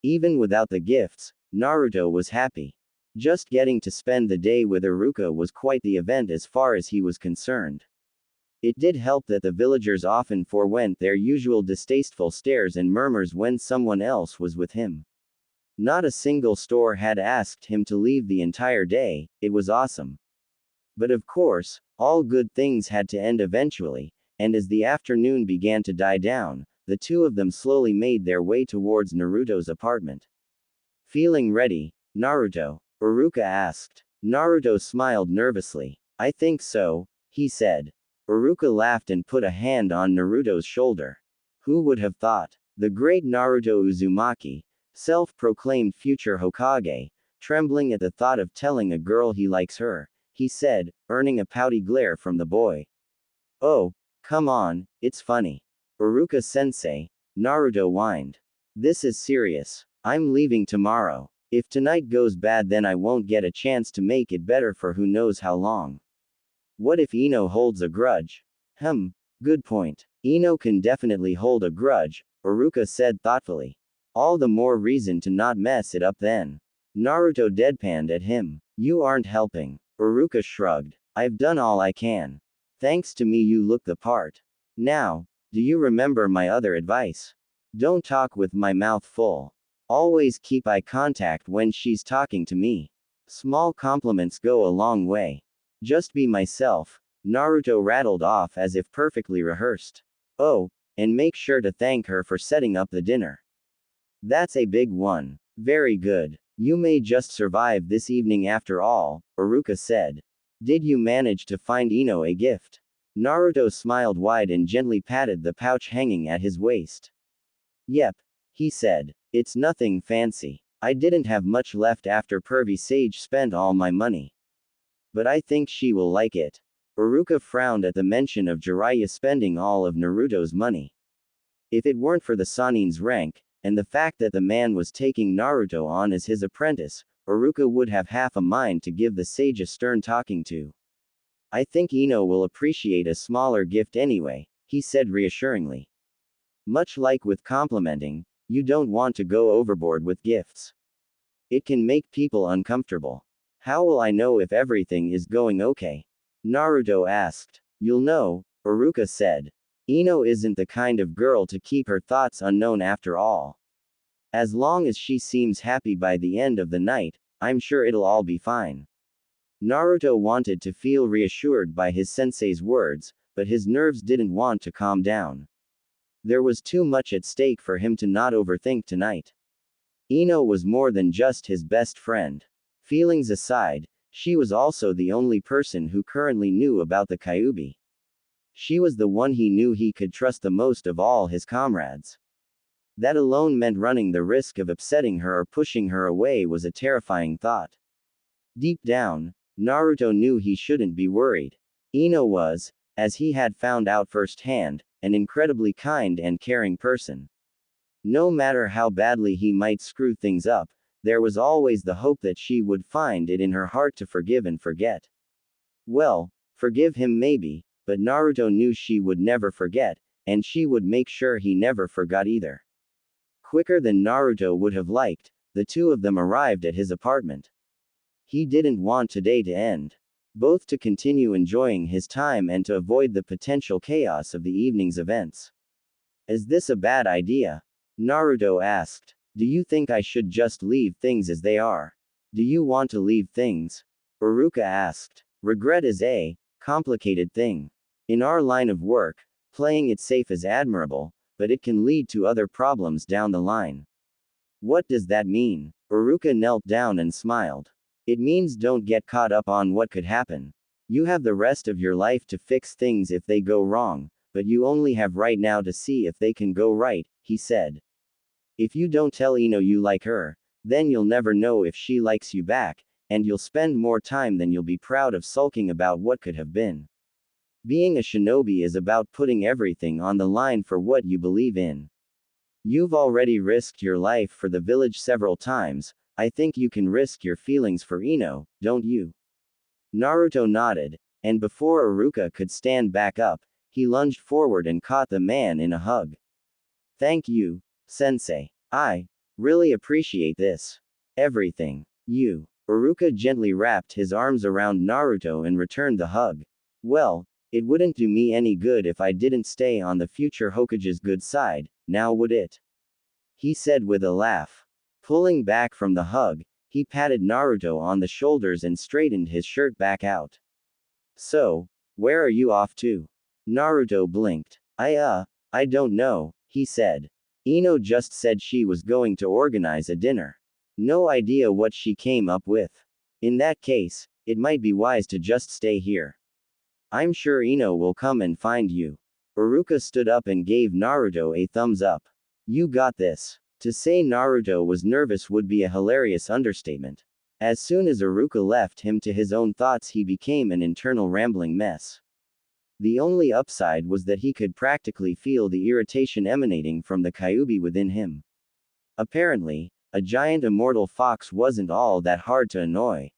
Even without the gifts, Naruto was happy. Just getting to spend the day with Uruka was quite the event as far as he was concerned. It did help that the villagers often forewent their usual distasteful stares and murmurs when someone else was with him. Not a single store had asked him to leave the entire day. It was awesome. But of course, all good things had to end eventually, and as the afternoon began to die down, the two of them slowly made their way towards Naruto's apartment. Feeling ready, Naruto? Uruka asked. Naruto smiled nervously. I think so, he said. Uruka laughed and put a hand on Naruto's shoulder. Who would have thought? The great Naruto Uzumaki, self-proclaimed future Hokage, trembling at the thought of telling a girl he likes her, he said, earning a pouty glare from the boy. Oh, come on, it's funny. Uruka-sensei, Naruto whined. This is serious. I'm leaving tomorrow. If tonight goes bad, then I won't get a chance to make it better for who knows how long. What if Ino holds a grudge? Good point. Ino can definitely hold a grudge, Uruka said thoughtfully. All the more reason to not mess it up then. Naruto deadpanned at him. You aren't helping. Uruka shrugged. I've done all I can. Thanks to me you look the part. Now, do you remember my other advice? Don't talk with my mouth full. Always keep eye contact when she's talking to me. Small compliments go a long way. Just be myself, Naruto rattled off as if perfectly rehearsed. Oh, and make sure to thank her for setting up the dinner. That's a big one. Very good. You may just survive this evening after all, Uruka said. Did you manage to find Ino a gift? Naruto smiled wide and gently patted the pouch hanging at his waist. Yep, he said. It's nothing fancy. I didn't have much left after Pervy Sage spent all my money. But I think she will like it. Uruka frowned at the mention of Jiraiya spending all of Naruto's money. If it weren't for the Sanin's rank, and the fact that the man was taking Naruto on as his apprentice, Uruka would have half a mind to give the sage a stern talking to. I think Ino will appreciate a smaller gift anyway, he said reassuringly. Much like with complimenting, you don't want to go overboard with gifts. It can make people uncomfortable. How will I know if everything is going okay? Naruto asked. You'll know, Uruka said. Ino isn't the kind of girl to keep her thoughts unknown after all. As long as she seems happy by the end of the night, I'm sure it'll all be fine. Naruto wanted to feel reassured by his sensei's words, but his nerves didn't want to calm down. There was too much at stake for him to not overthink tonight. Ino was more than just his best friend. Feelings aside, she was also the only person who currently knew about the Kyuubi. She was the one he knew he could trust the most of all his comrades. That alone meant running the risk of upsetting her or pushing her away was a terrifying thought. Deep down, Naruto knew he shouldn't be worried. Ino was, as he had found out firsthand, an incredibly kind and caring person. No matter how badly he might screw things up, there was always the hope that she would find it in her heart to forgive and forget. Well, forgive him maybe, but Naruto knew she would never forget, and she would make sure he never forgot either. Quicker than Naruto would have liked, the two of them arrived at his apartment. He didn't want today to end. Both to continue enjoying his time and to avoid the potential chaos of the evening's events. Is this a bad idea? Naruto asked. Do you think I should just leave things as they are? Do you want to leave things? Uruka asked. Regret is a complicated thing. In our line of work, playing it safe is admirable, but it can lead to other problems down the line. What does that mean? Uruka knelt down and smiled. It means don't get caught up on what could happen. You have the rest of your life to fix things if they go wrong, but you only have right now to see if they can go right, he said. If you don't tell Ino you like her, then you'll never know if she likes you back, and you'll spend more time than you'll be proud of sulking about what could have been. Being a shinobi is about putting everything on the line for what you believe in. You've already risked your life for the village several times, I think you can risk your feelings for Ino, don't you? Naruto nodded, and before Uruka could stand back up, he lunged forward and caught the man in a hug. Thank you, Sensei. I really appreciate this. Everything. You. Uruka gently wrapped his arms around Naruto and returned the hug. Well, it wouldn't do me any good if I didn't stay on the future Hokage's good side, now would it? He said with a laugh. Pulling back from the hug, he patted Naruto on the shoulders and straightened his shirt back out. So, where are you off to? Naruto blinked. I don't know, he said. Ino just said she was going to organize a dinner. No idea what she came up with. In that case, it might be wise to just stay here. I'm sure Ino will come and find you. Iruka stood up and gave Naruto a thumbs up. You got this. To say Naruto was nervous would be a hilarious understatement. As soon as Iruka left him to his own thoughts, he became an internal rambling mess. The only upside was that he could practically feel the irritation emanating from the Kyuubi within him. Apparently, a giant immortal fox wasn't all that hard to annoy.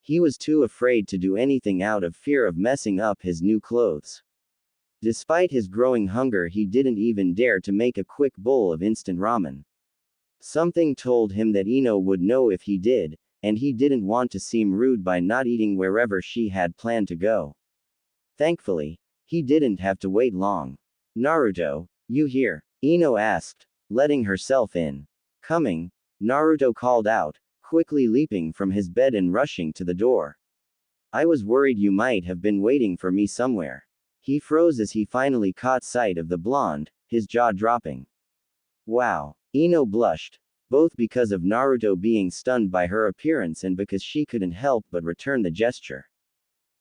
He was too afraid to do anything out of fear of messing up his new clothes. Despite his growing hunger, he didn't even dare to make a quick bowl of instant ramen. Something told him that Ino would know if he did, and he didn't want to seem rude by not eating wherever she had planned to go. Thankfully, he didn't have to wait long. Naruto, you here? Ino asked, letting herself in. Coming, Naruto called out, quickly leaping from his bed and rushing to the door. I was worried you might have been waiting for me somewhere. He froze as he finally caught sight of the blonde, his jaw dropping. Wow. Ino blushed, both because of Naruto being stunned by her appearance and because she couldn't help but return the gesture.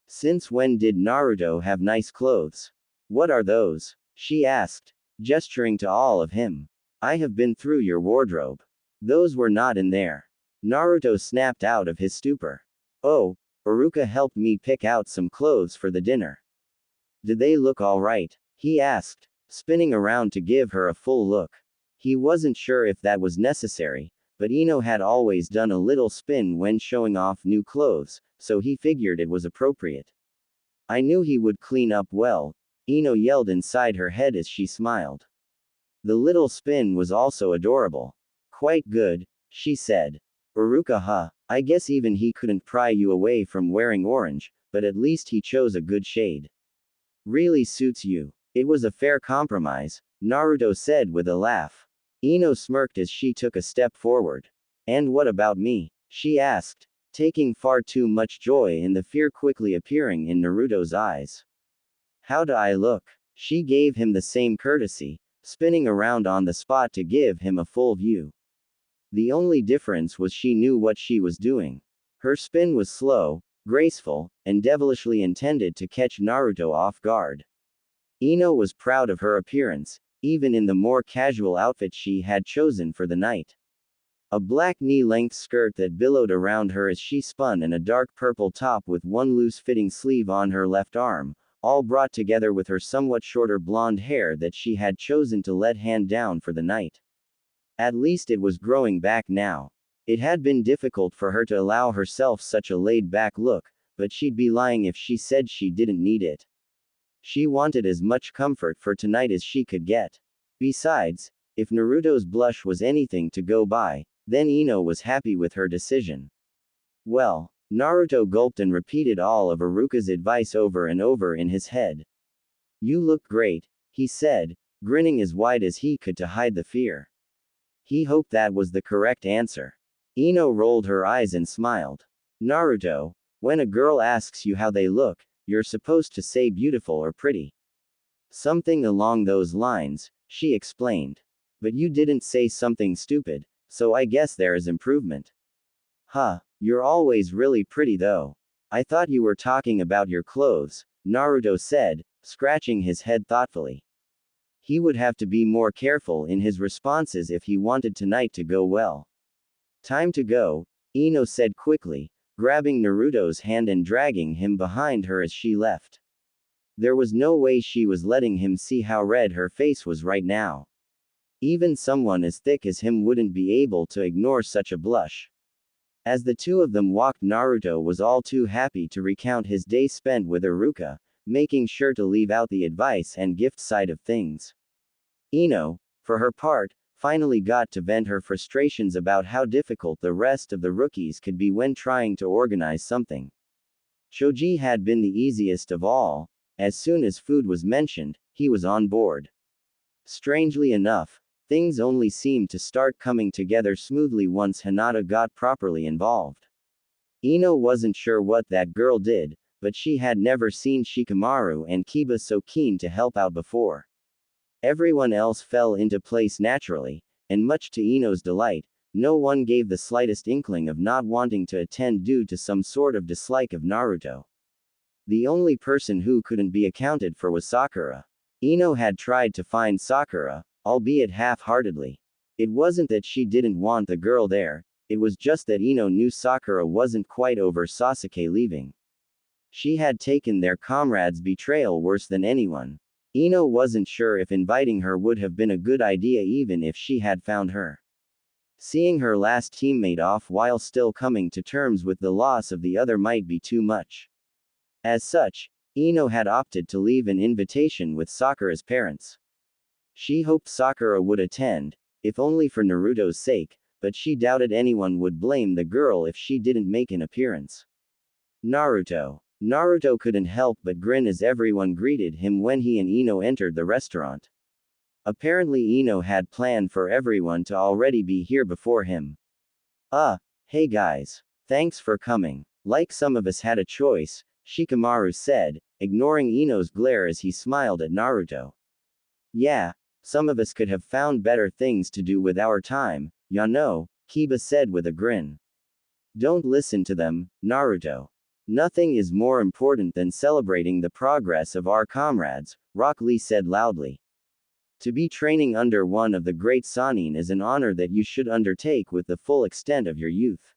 Since when did Naruto have nice clothes? What are those? She asked, gesturing to all of him. I have been through your wardrobe. Those were not in there. Naruto snapped out of his stupor. Oh, Iruka helped me pick out some clothes for the dinner. Did they look alright? He asked, spinning around to give her a full look. He wasn't sure if that was necessary, but Ino had always done a little spin when showing off new clothes, so he figured it was appropriate. I knew he would clean up well, Ino yelled inside her head as she smiled. The little spin was also adorable. Quite good, she said. Iruka, I guess even he couldn't pry you away from wearing orange, but at least he chose a good shade. Really suits you. It was a fair compromise, Naruto said with a laugh. Ino smirked as she took a step forward. And what about me? She asked, taking far too much joy in the fear quickly appearing in Naruto's eyes. How do I look? She gave him the same courtesy, spinning around on the spot to give him a full view. The only difference was she knew what she was doing. Her spin was slow, graceful, and devilishly intended to catch Naruto off guard. Ino was proud of her appearance, even in the more casual outfit she had chosen for the night. A black knee-length skirt that billowed around her as she spun and a dark purple top with one loose-fitting sleeve on her left arm, all brought together with her somewhat shorter blonde hair that she had chosen to let hang down for the night. At least it was growing back now. It had been difficult for her to allow herself such a laid-back look, but she'd be lying if she said she didn't need it. She wanted as much comfort for tonight as she could get. Besides, if Naruto's blush was anything to go by, then Ino was happy with her decision. Well, Naruto gulped and repeated all of Iruka's advice over and over in his head. You look great, he said, grinning as wide as he could to hide the fear. He hoped that was the correct answer. Ino rolled her eyes and smiled. Naruto, when a girl asks you how they look, you're supposed to say beautiful or pretty. Something along those lines, she explained. But you didn't say something stupid, so I guess there is improvement. You're always really pretty though. I thought you were talking about your clothes, Naruto said, scratching his head thoughtfully. He would have to be more careful in his responses if he wanted tonight to go well. Time to go, Ino said quickly, grabbing Naruto's hand and dragging him behind her as she left. There was no way she was letting him see how red her face was right now. Even someone as thick as him wouldn't be able to ignore such a blush. As the two of them walked, Naruto was all too happy to recount his day spent with Iruka, making sure to leave out the advice and gift side of things. Ino, for her part, finally got to vent her frustrations about how difficult the rest of the rookies could be when trying to organize something. Choji had been the easiest of all. As soon as food was mentioned, he was on board. Strangely enough, things only seemed to start coming together smoothly once Hinata got properly involved. Ino wasn't sure what that girl did, but she had never seen Shikamaru and Kiba so keen to help out before. Everyone else fell into place naturally, and much to Ino's delight, no one gave the slightest inkling of not wanting to attend due to some sort of dislike of Naruto. The only person who couldn't be accounted for was Sakura. Ino had tried to find Sakura, albeit half-heartedly. It wasn't that she didn't want the girl there, it was just that Ino knew Sakura wasn't quite over Sasuke leaving. She had taken their comrade's betrayal worse than anyone. Ino wasn't sure if inviting her would have been a good idea even if she had found her. Seeing her last teammate off while still coming to terms with the loss of the other might be too much. As such, Ino had opted to leave an invitation with Sakura's parents. She hoped Sakura would attend, if only for Naruto's sake, but she doubted anyone would blame the girl if she didn't make an appearance. Naruto couldn't help but grin as everyone greeted him when he and Ino entered the restaurant. Apparently Ino had planned for everyone to already be here before him. Hey guys. Thanks for coming. Like some of us had a choice, Shikamaru said, ignoring Ino's glare as he smiled at Naruto. Yeah, some of us could have found better things to do with our time, ya know, Kiba said with a grin. Don't listen to them, Naruto. Nothing is more important than celebrating the progress of our comrades, Rock Lee said loudly. To be training under one of the great Sannin is an honor that you should undertake with the full extent of your youth.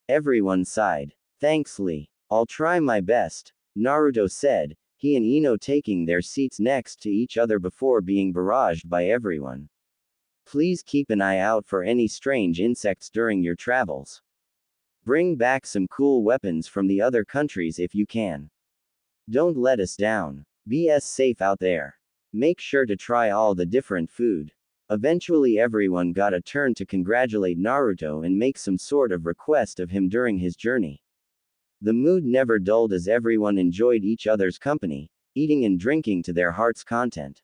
Everyone sighed. Thanks Lee. I'll try my best, Naruto said, he and Ino taking their seats next to each other before being barraged by everyone. Please keep an eye out for any strange insects during your travels. Bring back some cool weapons from the other countries if you can. Don't let us down. Be safe out there. Make sure to try all the different food. Eventually everyone got a turn to congratulate Naruto and make some sort of request of him during his journey. The mood never dulled as everyone enjoyed each other's company, eating and drinking to their heart's content.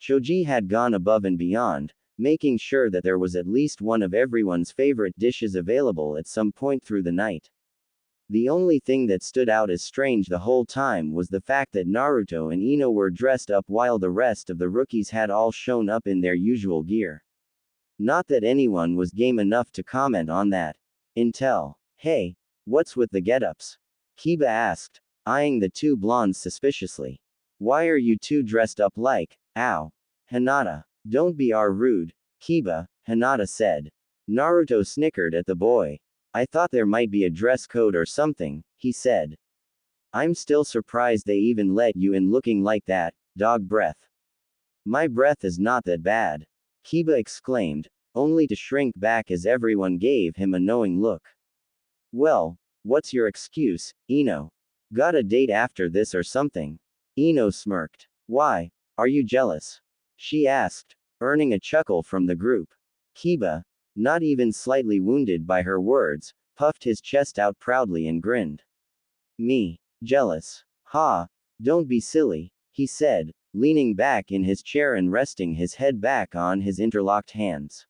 Choji had gone above and beyond, making sure that there was at least one of everyone's favorite dishes available at some point through the night. The only thing that stood out as strange the whole time was the fact that Naruto and Ino were dressed up while the rest of the rookies had all shown up in their usual gear. Not that anyone was game enough to comment on that. Hey, what's with the get-ups? Kiba asked, eyeing the two blondes suspiciously. Why are you two dressed up like, ow? Hinata. Don't be rude, Kiba, Hinata said. Naruto snickered at the boy. I thought there might be a dress code or something, he said. I'm still surprised they even let you in looking like that, dog breath. My breath is not that bad, Kiba exclaimed, only to shrink back as everyone gave him a knowing look. Well, what's your excuse, Ino? Got a date after this or something? Ino smirked. Why, are you jealous? She asked, earning a chuckle from the group. Kiba, not even slightly wounded by her words, puffed his chest out proudly and grinned. Me? Jealous? Ha! Don't be silly, he said, leaning back in his chair and resting his head back on his interlocked hands.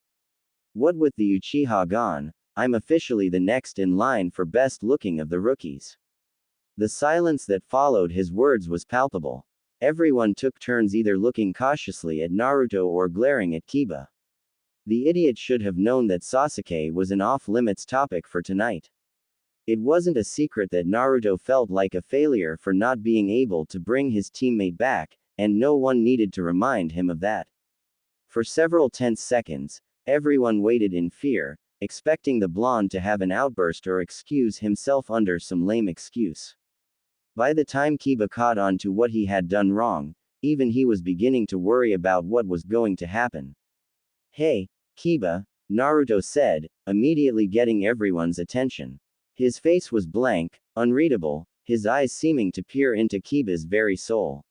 What with the Uchiha gone, I'm officially the next in line for best looking of the rookies. The silence that followed his words was palpable. Everyone took turns either looking cautiously at Naruto or glaring at Kiba. The idiot should have known that Sasuke was an off-limits topic for tonight. It wasn't a secret that Naruto felt like a failure for not being able to bring his teammate back, and no one needed to remind him of that. For several tense seconds, everyone waited in fear, expecting the blonde to have an outburst or excuse himself under some lame excuse. By the time Kiba caught on to what he had done wrong, even he was beginning to worry about what was going to happen. Hey, Kiba, Naruto said, immediately getting everyone's attention. His face was blank, unreadable, his eyes seeming to peer into Kiba's very soul.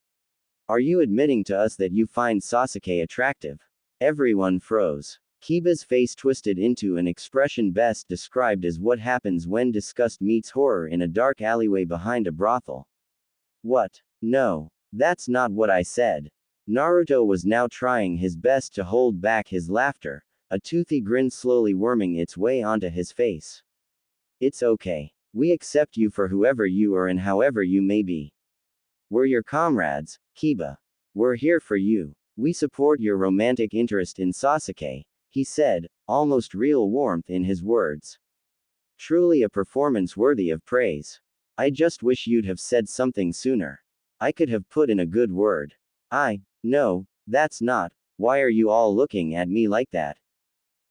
Are you admitting to us that you find Sasuke attractive? Everyone froze. Kiba's face twisted into an expression best described as what happens when disgust meets horror in a dark alleyway behind a brothel. What? No. That's not what I said. Naruto was now trying his best to hold back his laughter, a toothy grin slowly worming its way onto his face. It's okay. We accept you for whoever you are and however you may be. We're your comrades, Kiba. We're here for you. We support your romantic interest in Sasuke, he said, almost real warmth in his words. Truly a performance worthy of praise. I just wish you'd have said something sooner. I could have put in a good word. No, that's not. Why are you all looking at me like that?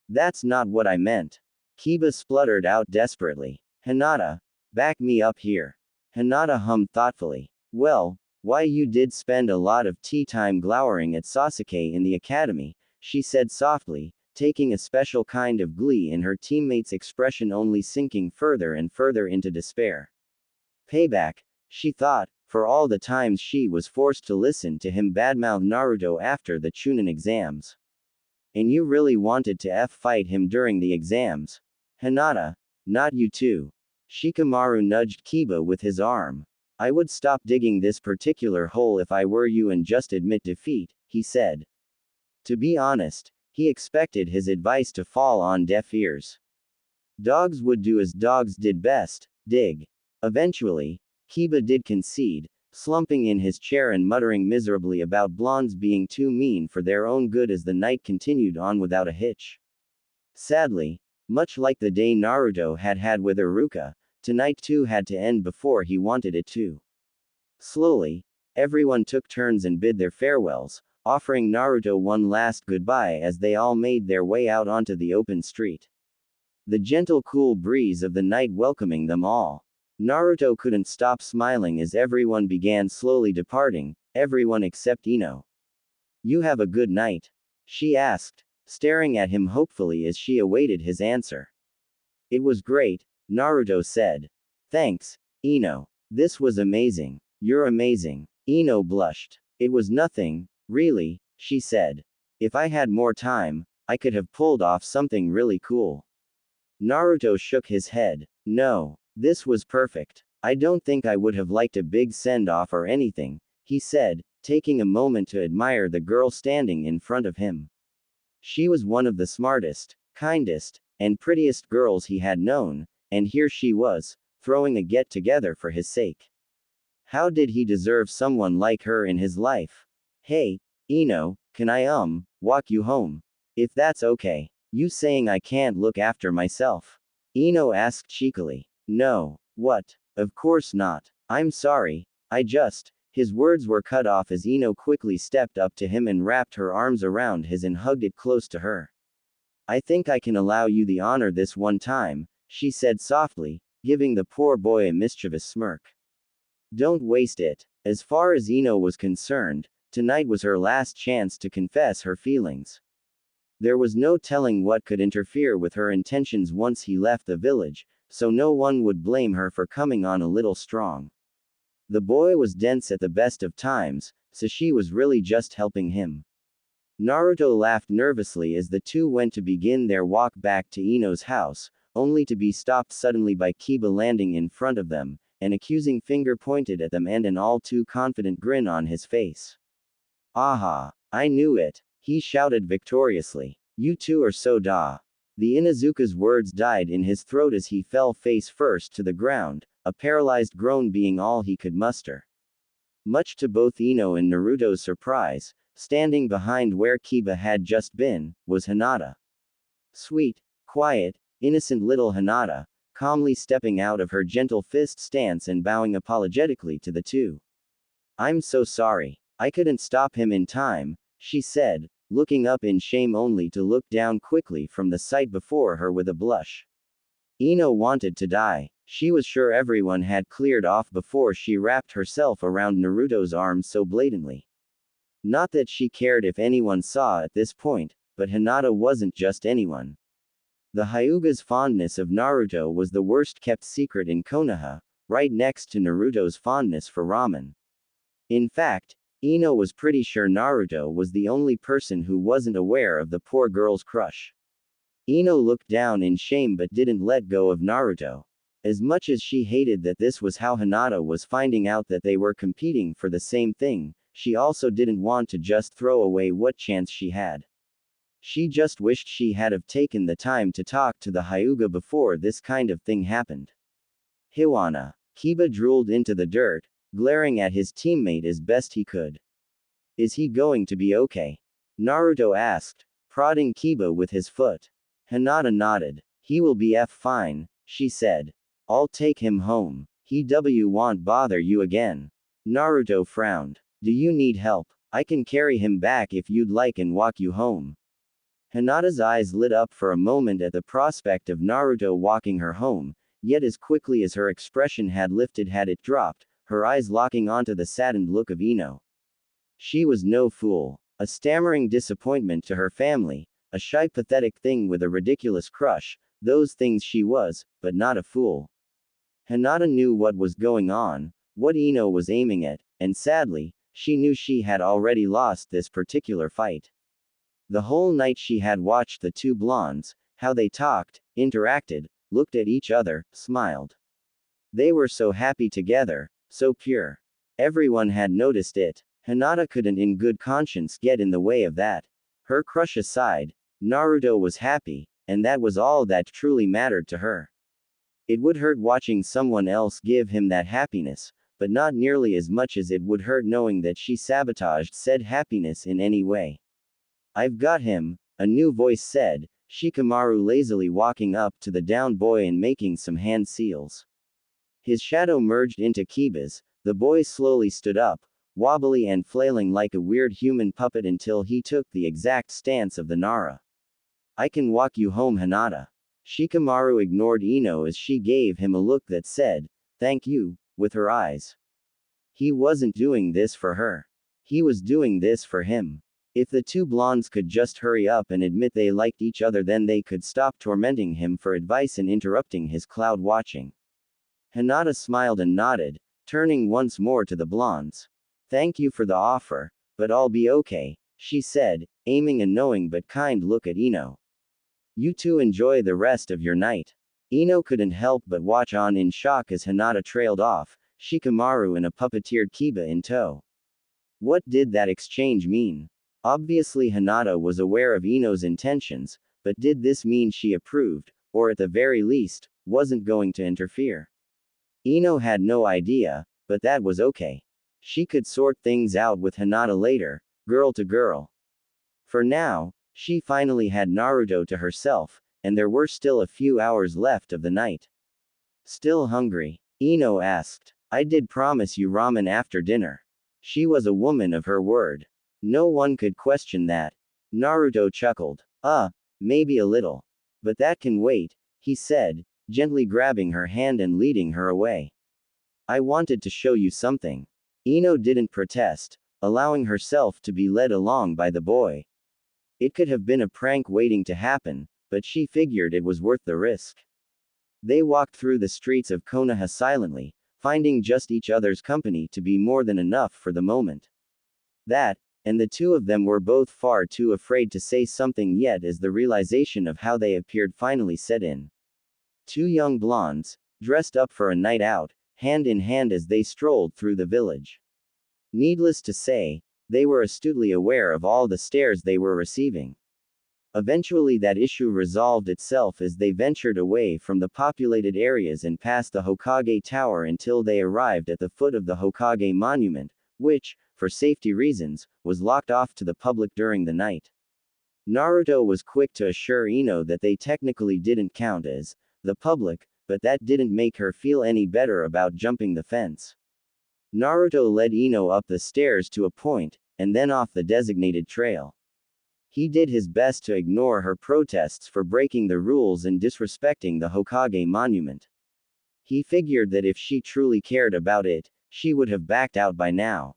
That's not what I meant. Kiba spluttered out desperately. Hinata, back me up here. Hinata hummed thoughtfully. Well, why you did spend a lot of tea time glowering at Sasuke in the academy, she said softly, taking a special kind of glee in her teammate's expression only sinking further and further into despair. Payback, she thought, for all the times she was forced to listen to him badmouth Naruto after the Chunin exams. And you really wanted to fight him during the exams? Hinata, not you too. Shikamaru nudged Kiba with his arm. I would stop digging this particular hole if I were you and just admit defeat, he said. To be honest, he expected his advice to fall on deaf ears. Dogs would do as dogs did best, dig. Eventually, Kiba did concede, slumping in his chair and muttering miserably about blondes being too mean for their own good as the night continued on without a hitch. Sadly, much like the day Naruto had had with Iruka, tonight too had to end before he wanted it to. Slowly, everyone took turns and bid their farewells, offering Naruto one last goodbye as they all made their way out onto the open street. The gentle cool breeze of the night welcoming them all. Naruto couldn't stop smiling as everyone began slowly departing, everyone except Ino. You have a good night? She asked, staring at him hopefully as she awaited his answer. It was great, Naruto said. Thanks, Ino. This was amazing. You're amazing. Ino blushed. It was nothing, really, she said. If I had more time, I could have pulled off something really cool. Naruto shook his head. No. This was perfect. I don't think I would have liked a big send-off or anything, he said, taking a moment to admire the girl standing in front of him. She was one of the smartest, kindest, and prettiest girls he had known, and here she was, throwing a get-together for his sake. How did he deserve someone like her in his life? Hey, Ino, can I walk you home? If that's okay. You saying I can't look after myself? Ino asked cheekily. No. What? Of course not. I'm sorry. His words were cut off as Ino quickly stepped up to him and wrapped her arms around his and hugged it close to her. I think I can allow you the honor this one time, she said softly, giving the poor boy a mischievous smirk. Don't waste it. As far as Ino was concerned, tonight was her last chance to confess her feelings. There was no telling what could interfere with her intentions once he left the village, so no one would blame her for coming on a little strong. The boy was dense at the best of times, so she was really just helping him. Naruto laughed nervously as the two went to begin their walk back to Ino's house, only to be stopped suddenly by Kiba landing in front of them, an accusing finger pointed at them and an all too confident grin on his face. Aha! I knew it! He shouted victoriously. You two are so da. The Inuzuka's words died in his throat as he fell face first to the ground, a paralyzed groan being all he could muster. Much to both Ino and Naruto's surprise, standing behind where Kiba had just been, was Hinata. Sweet, quiet, innocent little Hinata, calmly stepping out of her gentle fist stance and bowing apologetically to the two. I'm so sorry. I couldn't stop him in time, she said, looking up in shame only to look down quickly from the sight before her with a blush. Ino wanted to die. She was sure everyone had cleared off before she wrapped herself around Naruto's arms so blatantly. Not that she cared if anyone saw at this point, but Hinata wasn't just anyone. The Hyuga's fondness of Naruto was the worst kept secret in Konoha, right next to Naruto's fondness for ramen. In fact, Ino was pretty sure Naruto was the only person who wasn't aware of the poor girl's crush. Ino looked down in shame but didn't let go of Naruto. As much as she hated that this was how Hinata was finding out that they were competing for the same thing, she also didn't want to just throw away what chance she had. She just wished she had have taken the time to talk to the Hyuga before this kind of thing happened. Hiwana. Kiba drooled into the dirt, glaring at his teammate as best he could. Is he going to be okay? Naruto asked, prodding Kiba with his foot. Hinata nodded. He will be fine, she said. I'll take him home. He won't bother you again. Naruto frowned. Do you need help? I can carry him back if you'd like and walk you home. Hinata's eyes lit up for a moment at the prospect of Naruto walking her home, yet as quickly as her expression had lifted had it dropped, her eyes locking onto the saddened look of Ino. She was no fool. A stammering disappointment to her family, a shy pathetic thing with a ridiculous crush, those things she was, but not a fool. Hinata knew what was going on, what Ino was aiming at, and sadly, she knew she had already lost this particular fight. The whole night she had watched the two blondes, how they talked, interacted, looked at each other, smiled. They were so happy together, so pure. Everyone had noticed it. Hinata couldn't in good conscience get in the way of that. Her crush aside, Naruto was happy, and that was all that truly mattered to her. It would hurt watching someone else give him that happiness, but not nearly as much as it would hurt knowing that she sabotaged said happiness in any way. I've got him, a new voice said, Shikamaru lazily walking up to the down boy and making some hand seals. His shadow merged into Kiba's, the boy slowly stood up, wobbly and flailing like a weird human puppet until he took the exact stance of the Nara. I can walk you home, Hinata. Shikamaru ignored Ino as she gave him a look that said, thank you, with her eyes. He wasn't doing this for her. He was doing this for him. If the two blondes could just hurry up and admit they liked each other, then they could stop tormenting him for advice and interrupting his cloud watching. Hinata smiled and nodded, turning once more to the blondes. Thank you for the offer, but I'll be okay, she said, aiming a knowing but kind look at Ino. You two enjoy the rest of your night. Ino couldn't help but watch on in shock as Hinata trailed off, Shikamaru and a puppeteered Kiba in tow. What did that exchange mean? Obviously Hinata was aware of Ino's intentions, but did this mean she approved, or at the very least, wasn't going to interfere? Ino had no idea, but that was okay. She could sort things out with Hinata later, girl to girl. For now, she finally had Naruto to herself, and there were still a few hours left of the night. Still hungry? Ino asked. I did promise you ramen after dinner. She was a woman of her word. No one could question that. Naruto chuckled. Maybe a little. But that can wait, he said, gently grabbing her hand and leading her away. I wanted to show you something. Ino didn't protest, allowing herself to be led along by the boy. It could have been a prank waiting to happen, but she figured it was worth the risk. They walked through the streets of Konoha silently, finding just each other's company to be more than enough for the moment. That, and the two of them were both far too afraid to say something yet as the realization of how they appeared finally set in. Two young blondes, dressed up for a night out, hand in hand as they strolled through the village. Needless to say, they were astutely aware of all the stares they were receiving. Eventually that issue resolved itself as they ventured away from the populated areas and past the Hokage Tower until they arrived at the foot of the Hokage Monument, which, for safety reasons, was locked off to the public during the night. Naruto was quick to assure Ino that they technically didn't count as the public, but that didn't make her feel any better about jumping the fence. Naruto led Ino up the stairs to a point, and then off the designated trail. He did his best to ignore her protests for breaking the rules and disrespecting the Hokage monument. He figured that if she truly cared about it, she would have backed out by now.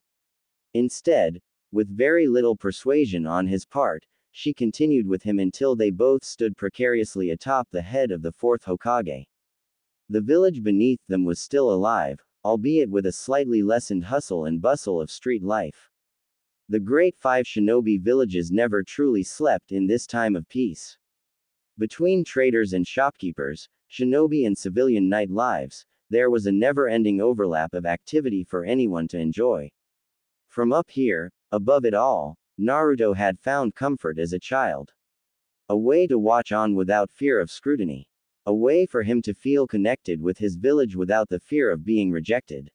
Instead, with very little persuasion on his part, she continued with him until they both stood precariously atop the head of the fourth Hokage. The village beneath them was still alive, albeit with a slightly lessened hustle and bustle of street life. The great five shinobi villages never truly slept in this time of peace. Between traders and shopkeepers, shinobi and civilian night lives, there was a never-ending overlap of activity for anyone to enjoy. From up here, above it all, Naruto had found comfort as a child. A way to watch on without fear of scrutiny. A way for him to feel connected with his village without the fear of being rejected.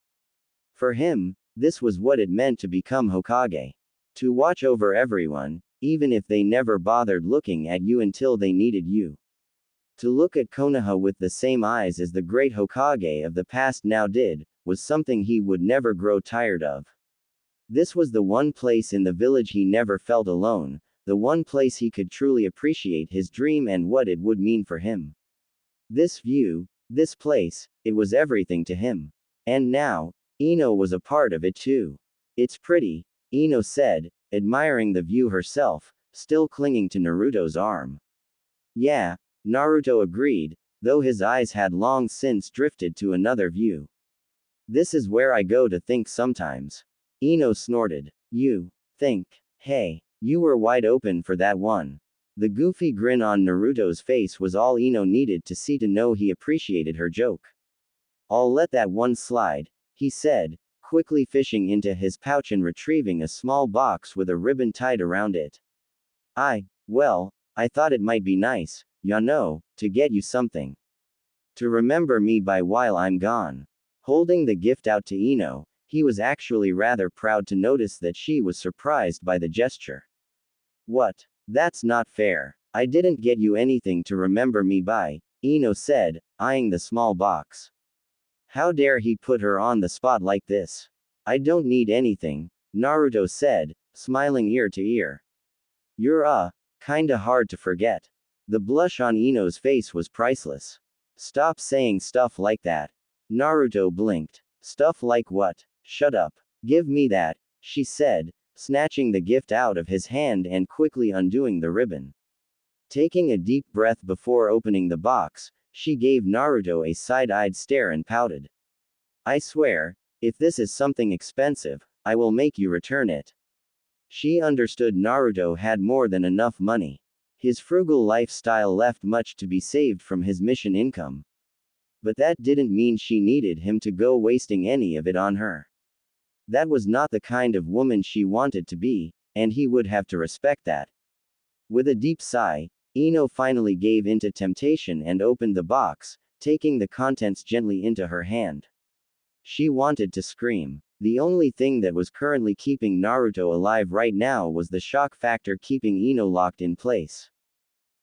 For him, this was what it meant to become Hokage. To watch over everyone, even if they never bothered looking at you until they needed you. To look at Konoha with the same eyes as the great Hokage of the past now did, was something he would never grow tired of. This was the one place in the village he never felt alone, the one place he could truly appreciate his dream and what it would mean for him. This view, this place, it was everything to him. And now, Ino was a part of it too. It's pretty, Ino said, admiring the view herself, still clinging to Naruto's arm. Yeah, Naruto agreed, though his eyes had long since drifted to another view. This is where I go to think sometimes. Ino snorted. You think? Hey, you were wide open for that one. The goofy grin on Naruto's face was all Ino needed to see to know he appreciated her joke. I'll let that one slide, he said, quickly fishing into his pouch and retrieving a small box with a ribbon tied around it. Well, I thought it might be nice, ya know, to get you something. To remember me by while I'm gone. Holding the gift out to Ino, he was actually rather proud to notice that she was surprised by the gesture. What? That's not fair. I didn't get you anything to remember me by, Ino said, eyeing the small box. How dare he put her on the spot like this? I don't need anything, Naruto said, smiling ear to ear. You're kinda hard to forget. The blush on Ino's face was priceless. Stop saying stuff like that. Naruto blinked. Stuff like what? Shut up. Give me that, she said, snatching the gift out of his hand and quickly undoing the ribbon. Taking a deep breath before opening the box, she gave Naruto a side-eyed stare and pouted. I swear, if this is something expensive, I will make you return it. She understood Naruto had more than enough money. His frugal lifestyle left much to be saved from his mission income. But that didn't mean she needed him to go wasting any of it on her. That was not the kind of woman she wanted to be, and he would have to respect that. With a deep sigh, Ino finally gave in to temptation and opened the box, taking the contents gently into her hand. She wanted to scream. The only thing that was currently keeping Naruto alive right now was the shock factor keeping Ino locked in place.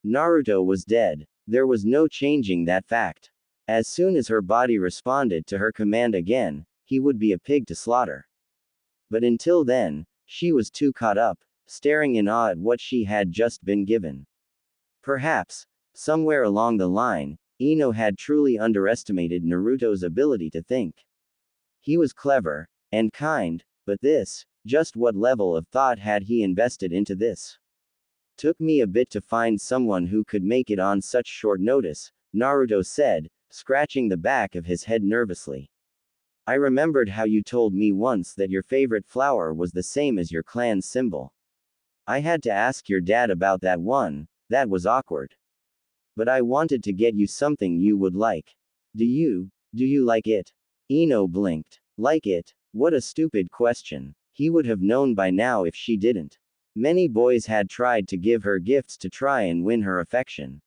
Naruto was dead. There was no changing that fact. As soon as her body responded to her command again, he would be a pig to slaughter. But until then, she was too caught up, staring in awe at what she had just been given. Perhaps, somewhere along the line, Ino had truly underestimated Naruto's ability to think. He was clever, and kind, but just what level of thought had he invested into this? Took me a bit to find someone who could make it on such short notice, Naruto said, scratching the back of his head nervously. I remembered how you told me once that your favorite flower was the same as your clan's symbol. I had to ask your dad about that one, that was awkward. But I wanted to get you something you would like. Do you like it? Ino blinked. Like it? What a stupid question. He would have known by now if she didn't. Many boys had tried to give her gifts to try and win her affection.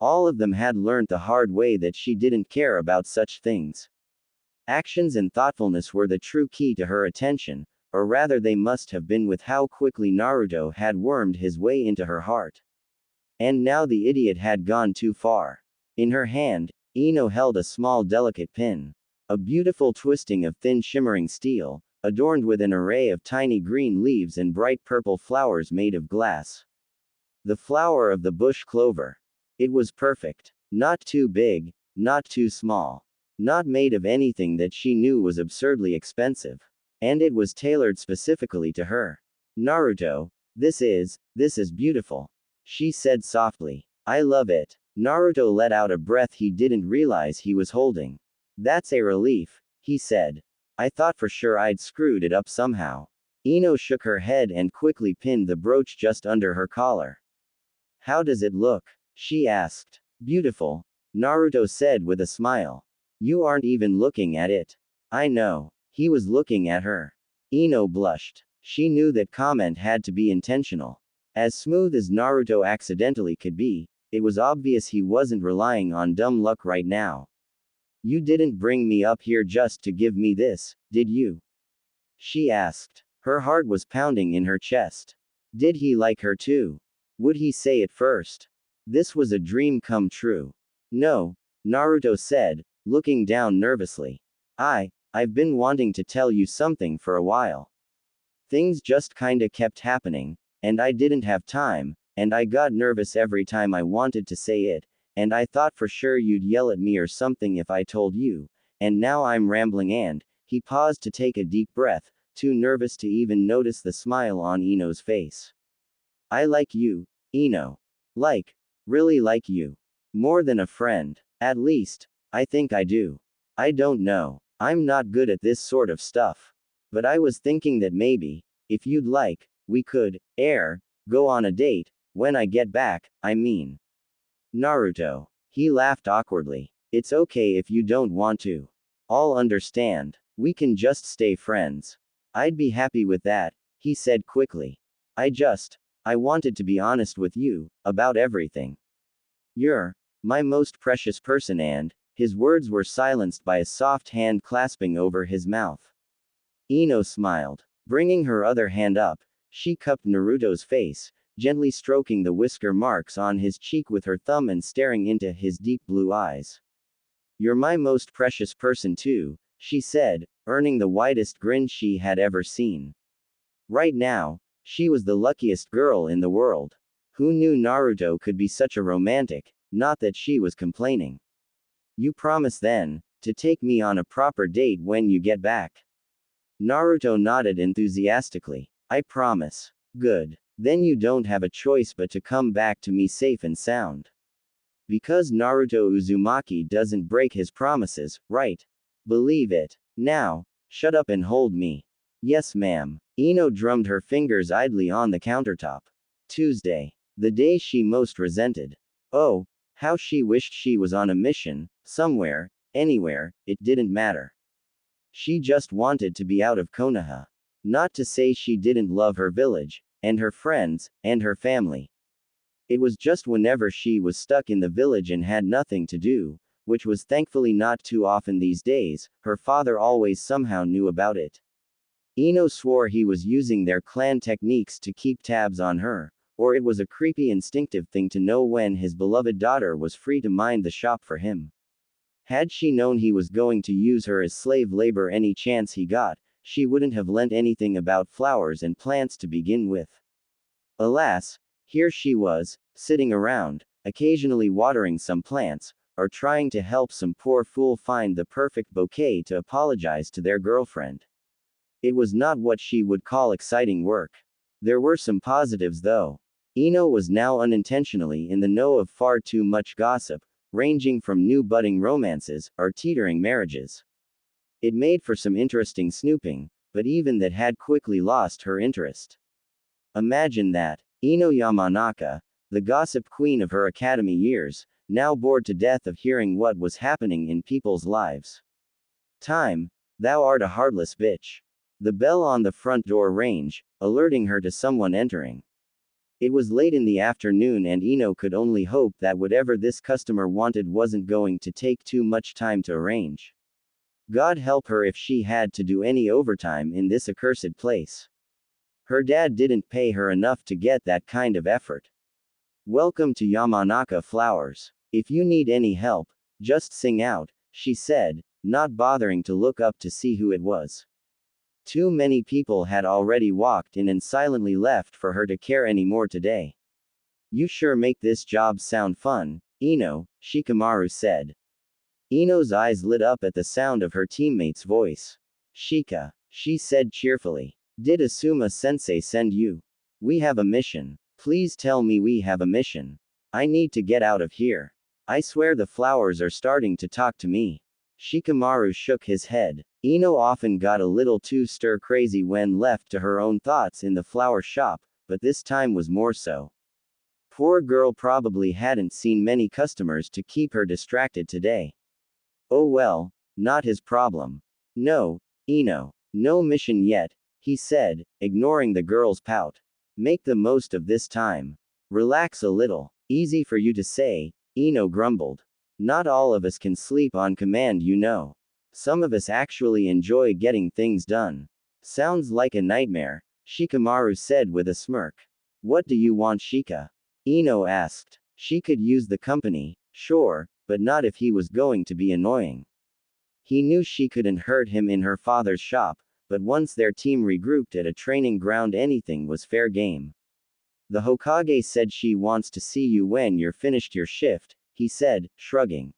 All of them had learnt the hard way that she didn't care about such things. Actions and thoughtfulness were the true key to her attention, or rather they must have been with how quickly Naruto had wormed his way into her heart. And now the idiot had gone too far. In her hand, Ino held a small delicate pin. A beautiful twisting of thin shimmering steel, adorned with an array of tiny green leaves and bright purple flowers made of glass. The flower of the bush clover. It was perfect. Not too big, not too small. Not made of anything that she knew was absurdly expensive. And it was tailored specifically to her. Naruto, this is beautiful. She said softly. I love it. Naruto let out a breath he didn't realize he was holding. That's a relief, he said. I thought for sure I'd screwed it up somehow. Ino shook her head and quickly pinned the brooch just under her collar. How does it look? She asked. Beautiful, Naruto said with a smile. You aren't even looking at it. I know. He was looking at her. Ino blushed. She knew that comment had to be intentional. As smooth as Naruto accidentally could be, It was obvious he wasn't relying on dumb luck right now. You didn't bring me up here just to give me this, did you? She asked. Her heart was pounding in her chest. Did he like her too? Would he say it first? This was a dream come true. No, Naruto said, looking down nervously. I've been wanting to tell you something for a while. Things just kinda kept happening, and I didn't have time, and I got nervous every time I wanted to say it, and I thought for sure you'd yell at me or something if I told you, and now I'm rambling and, he paused to take a deep breath, too nervous to even notice the smile on Ino's face. I like you, Ino. Like, really like you. More than a friend. At least, I think I do. I don't know. I'm not good at this sort of stuff. But I was thinking that maybe, if you'd like, we could, go on a date, when I get back, I mean. Naruto. He laughed awkwardly. It's okay if you don't want to. I'll understand. We can just stay friends. I'd be happy with that, he said quickly. I wanted to be honest with you, about everything. You're my most precious person and, his words were silenced by a soft hand clasping over his mouth. Ino smiled. Bringing her other hand up, she cupped Naruto's face, gently stroking the whisker marks on his cheek with her thumb and staring into his deep blue eyes. You're my most precious person too, she said, earning the widest grin she had ever seen. Right now, she was the luckiest girl in the world. Who knew Naruto could be such a romantic? Not that she was complaining. You promise then, to take me on a proper date when you get back? Naruto nodded enthusiastically. I promise. Good. Then you don't have a choice but to come back to me safe and sound. Because Naruto Uzumaki doesn't break his promises, right? Believe it. Now, shut up and hold me. Yes, ma'am. Ino drummed her fingers idly on the countertop. Tuesday. The day she most resented. Oh, how she wished she was on a mission, somewhere, anywhere, it didn't matter. She just wanted to be out of Konoha. Not to say she didn't love her village, and her friends, and her family. It was just whenever she was stuck in the village and had nothing to do, which was thankfully not too often these days, her father always somehow knew about it. Ino swore he was using their clan techniques to keep tabs on her, or it was a creepy instinctive thing to know when his beloved daughter was free to mind the shop for him. Had she known he was going to use her as slave labor any chance he got, she wouldn't have lent anything about flowers and plants to begin with. Alas, here she was, sitting around, occasionally watering some plants, or trying to help some poor fool find the perfect bouquet to apologize to their girlfriend. It was not what she would call exciting work. There were some positives though. Ino was now unintentionally in the know of far too much gossip, ranging from new budding romances, or teetering marriages. It made for some interesting snooping, but even that had quickly lost her interest. Imagine that. Ino Yamanaka, the gossip queen of her academy years, now bored to death of hearing what was happening in people's lives. Time. Thou art a heartless bitch. The bell on the front door rang, alerting her to someone entering. It was late in the afternoon and Ino could only hope that whatever this customer wanted wasn't going to take too much time to arrange. God help her if she had to do any overtime in this accursed place. Her dad didn't pay her enough to get that kind of effort. Welcome to Yamanaka Flowers. If you need any help, just sing out, she said, not bothering to look up to see who it was. Too many people had already walked in and silently left for her to care anymore today. You sure make this job sound fun, Ino, Shikamaru said. Ino's eyes lit up at the sound of her teammate's voice. Shika, she said cheerfully. Did Asuma-sensei send you? We have a mission. Please tell me we have a mission. I need to get out of here. I swear the flowers are starting to talk to me. Shikamaru shook his head. Ino often got a little too stir-crazy when left to her own thoughts in the flower shop, but this time was more so. Poor girl probably hadn't seen many customers to keep her distracted today. Oh well, not his problem. No, Ino. No mission yet, he said, ignoring the girl's pout. Make the most of this time. Relax a little. Easy for you to say, Ino grumbled. Not all of us can sleep on command, you know. Some of us actually enjoy getting things done. Sounds like a nightmare, Shikamaru said with a smirk. What do you want, Shika? Ino asked. She could use the company, sure, but not if he was going to be annoying. He knew she couldn't hurt him in her father's shop, but once their team regrouped at a training ground, anything was fair game. The Hokage said she wants to see you when you're finished your shift, he said, shrugging.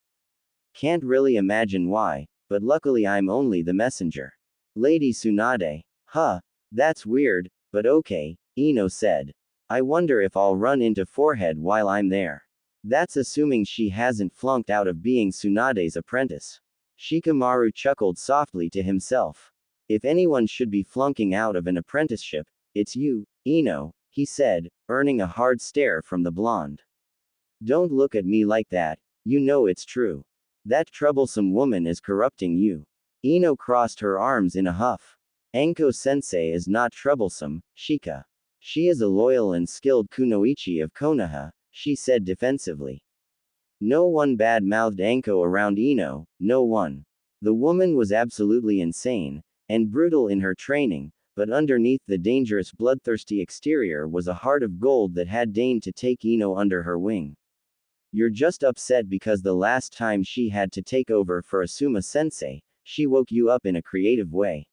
Can't really imagine why, but luckily I'm only the messenger. Lady Tsunade. Huh, that's weird, but okay, Ino said. I wonder if I'll run into Forehead while I'm there. That's assuming she hasn't flunked out of being Tsunade's apprentice. Shikamaru chuckled softly to himself. If anyone should be flunking out of an apprenticeship, it's you, Ino, he said, earning a hard stare from the blonde. Don't look at me like that, you know it's true. That troublesome woman is corrupting you. Ino crossed her arms in a huff. Anko-sensei is not troublesome, Shika. She is a loyal and skilled kunoichi of Konoha, she said defensively. No one bad-mouthed Anko around Ino, no one. The woman was absolutely insane, and brutal in her training, but underneath the dangerous bloodthirsty exterior was a heart of gold that had deigned to take Ino under her wing. You're just upset because the last time she had to take over for Asuma-sensei, she woke you up in a creative way.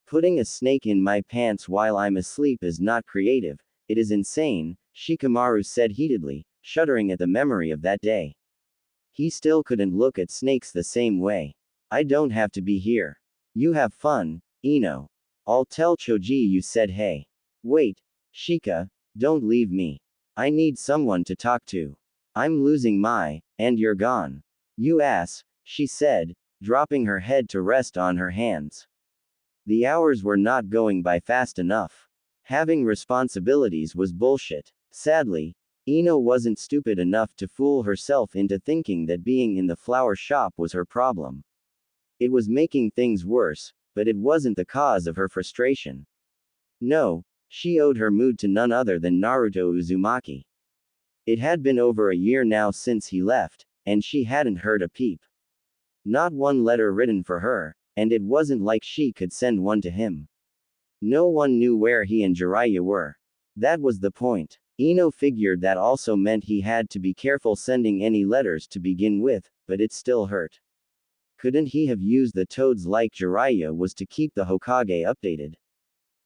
Putting a snake in my pants while I'm asleep is not creative, it is insane, Shikamaru said heatedly, shuddering at the memory of that day. He still couldn't look at snakes the same way. I don't have to be here. You have fun, Ino. I'll tell Choji you said hey. Wait, Shika, don't leave me. I need someone to talk to. I'm losing and you're gone. You ass, she said, dropping her head to rest on her hands. The hours were not going by fast enough. Having responsibilities was bullshit. Sadly, Ino wasn't stupid enough to fool herself into thinking that being in the flower shop was her problem. It was making things worse, but it wasn't the cause of her frustration. No, she owed her mood to none other than Naruto Uzumaki. It had been over a year now since he left, and she hadn't heard a peep. Not one letter written for her, and it wasn't like she could send one to him. No one knew where he and Jiraiya were. That was the point. Ino figured that also meant he had to be careful sending any letters to begin with, but it still hurt. Couldn't he have used the toads like Jiraiya was to keep the Hokage updated?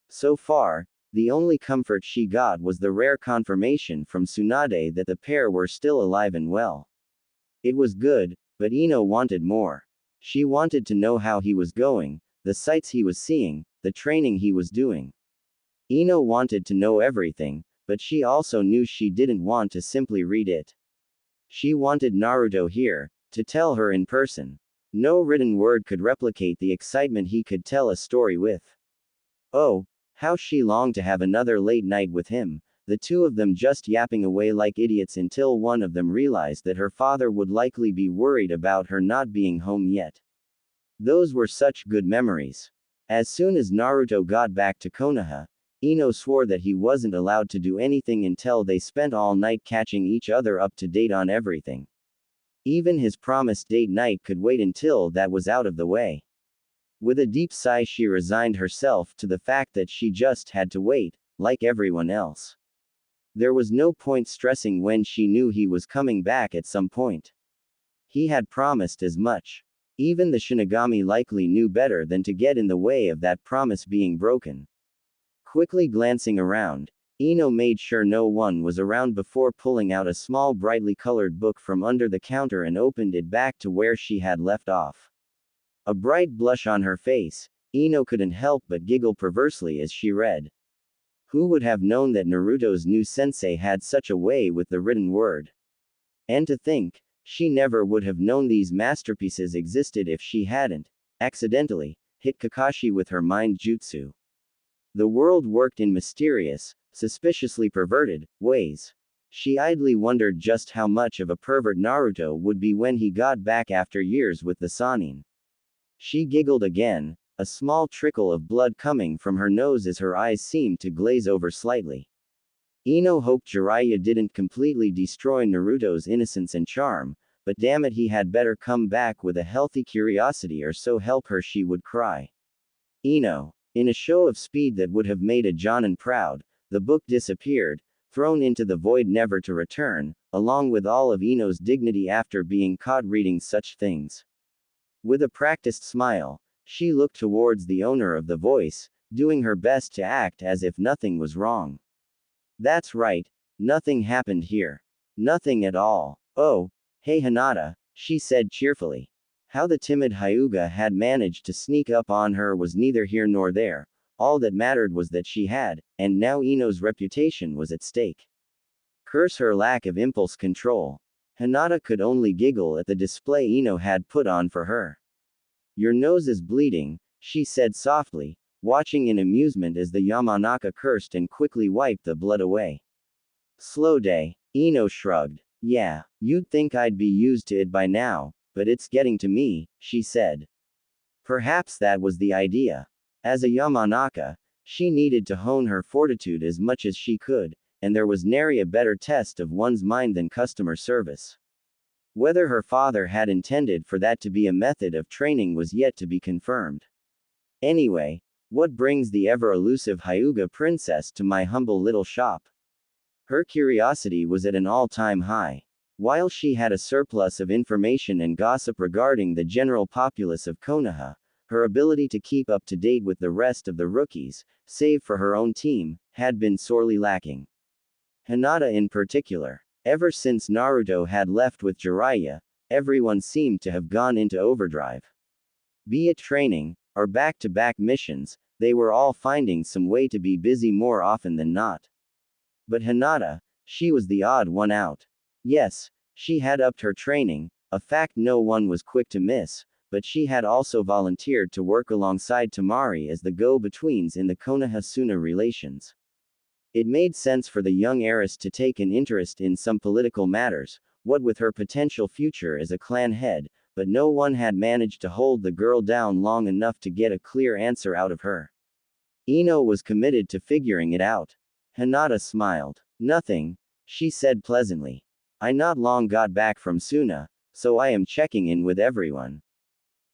So far, the only comfort she got was the rare confirmation from Tsunade that the pair were still alive and well. It was good, but Ino wanted more. She wanted to know how he was going, the sights he was seeing, the training he was doing. Ino wanted to know everything, but she also knew she didn't want to simply read it. She wanted Naruto here, to tell her in person. No written word could replicate the excitement he could tell a story with. Oh, how she longed to have another late night with him, the two of them just yapping away like idiots until one of them realized that her father would likely be worried about her not being home yet. Those were such good memories. As soon as Naruto got back to Konoha, Ino swore that he wasn't allowed to do anything until they spent all night catching each other up to date on everything. Even his promised date night could wait until that was out of the way. With a deep sigh, she resigned herself to the fact that she just had to wait, like everyone else. There was no point stressing when she knew he was coming back at some point. He had promised as much. Even the Shinigami likely knew better than to get in the way of that promise being broken. Quickly glancing around, Ino made sure no one was around before pulling out a small brightly colored book from under the counter and opened it back to where she had left off. A bright blush on her face, Ino couldn't help but giggle perversely as she read. Who would have known that Naruto's new sensei had such a way with the written word? And to think, she never would have known these masterpieces existed if she hadn't, accidentally, hit Kakashi with her mind jutsu. The world worked in mysterious, suspiciously perverted, ways. She idly wondered just how much of a pervert Naruto would be when he got back after years with the Sannin. She giggled again, a small trickle of blood coming from her nose as her eyes seemed to glaze over slightly. Ino hoped Jiraiya didn't completely destroy Naruto's innocence and charm, but damn it, he had better come back with a healthy curiosity, or so help her she would cry. Ino. In a show of speed that would have made a Jonin proud, the book disappeared, thrown into the void never to return, along with all of Ino's dignity after being caught reading such things. With a practiced smile, she looked towards the owner of the voice, doing her best to act as if nothing was wrong. That's right, nothing happened here. Nothing at all. Oh, hey Hinata, she said cheerfully. How the timid Hyuga had managed to sneak up on her was neither here nor there. All that mattered was that she had, and now Ino's reputation was at stake. Curse her lack of impulse control. Hinata could only giggle at the display Ino had put on for her. Your nose is bleeding, she said softly, watching in amusement as the Yamanaka cursed and quickly wiped the blood away. Slow day, Ino shrugged. Yeah, you'd think I'd be used to it by now, but it's getting to me, she said. Perhaps that was the idea. As a Yamanaka, she needed to hone her fortitude as much as she could, and there was nary a better test of one's mind than customer service. Whether her father had intended for that to be a method of training was yet to be confirmed. Anyway, what brings the ever-elusive Hyuga princess to my humble little shop? Her curiosity was at an all-time high. While she had a surplus of information and gossip regarding the general populace of Konoha, her ability to keep up to date with the rest of the rookies, save for her own team, had been sorely lacking. Hinata in particular. Ever since Naruto had left with Jiraiya, everyone seemed to have gone into overdrive. Be it training, or back-to-back missions, they were all finding some way to be busy more often than not. But Hinata, she was the odd one out. Yes, she had upped her training, a fact no one was quick to miss, but she had also volunteered to work alongside Tamari as the go-betweens in the Konoha-Suna relations. It made sense for the young heiress to take an interest in some political matters, what with her potential future as a clan head, but no one had managed to hold the girl down long enough to get a clear answer out of her. Ino was committed to figuring it out. Hinata smiled. Nothing, she said pleasantly. I not long got back from Suna, so I am checking in with everyone.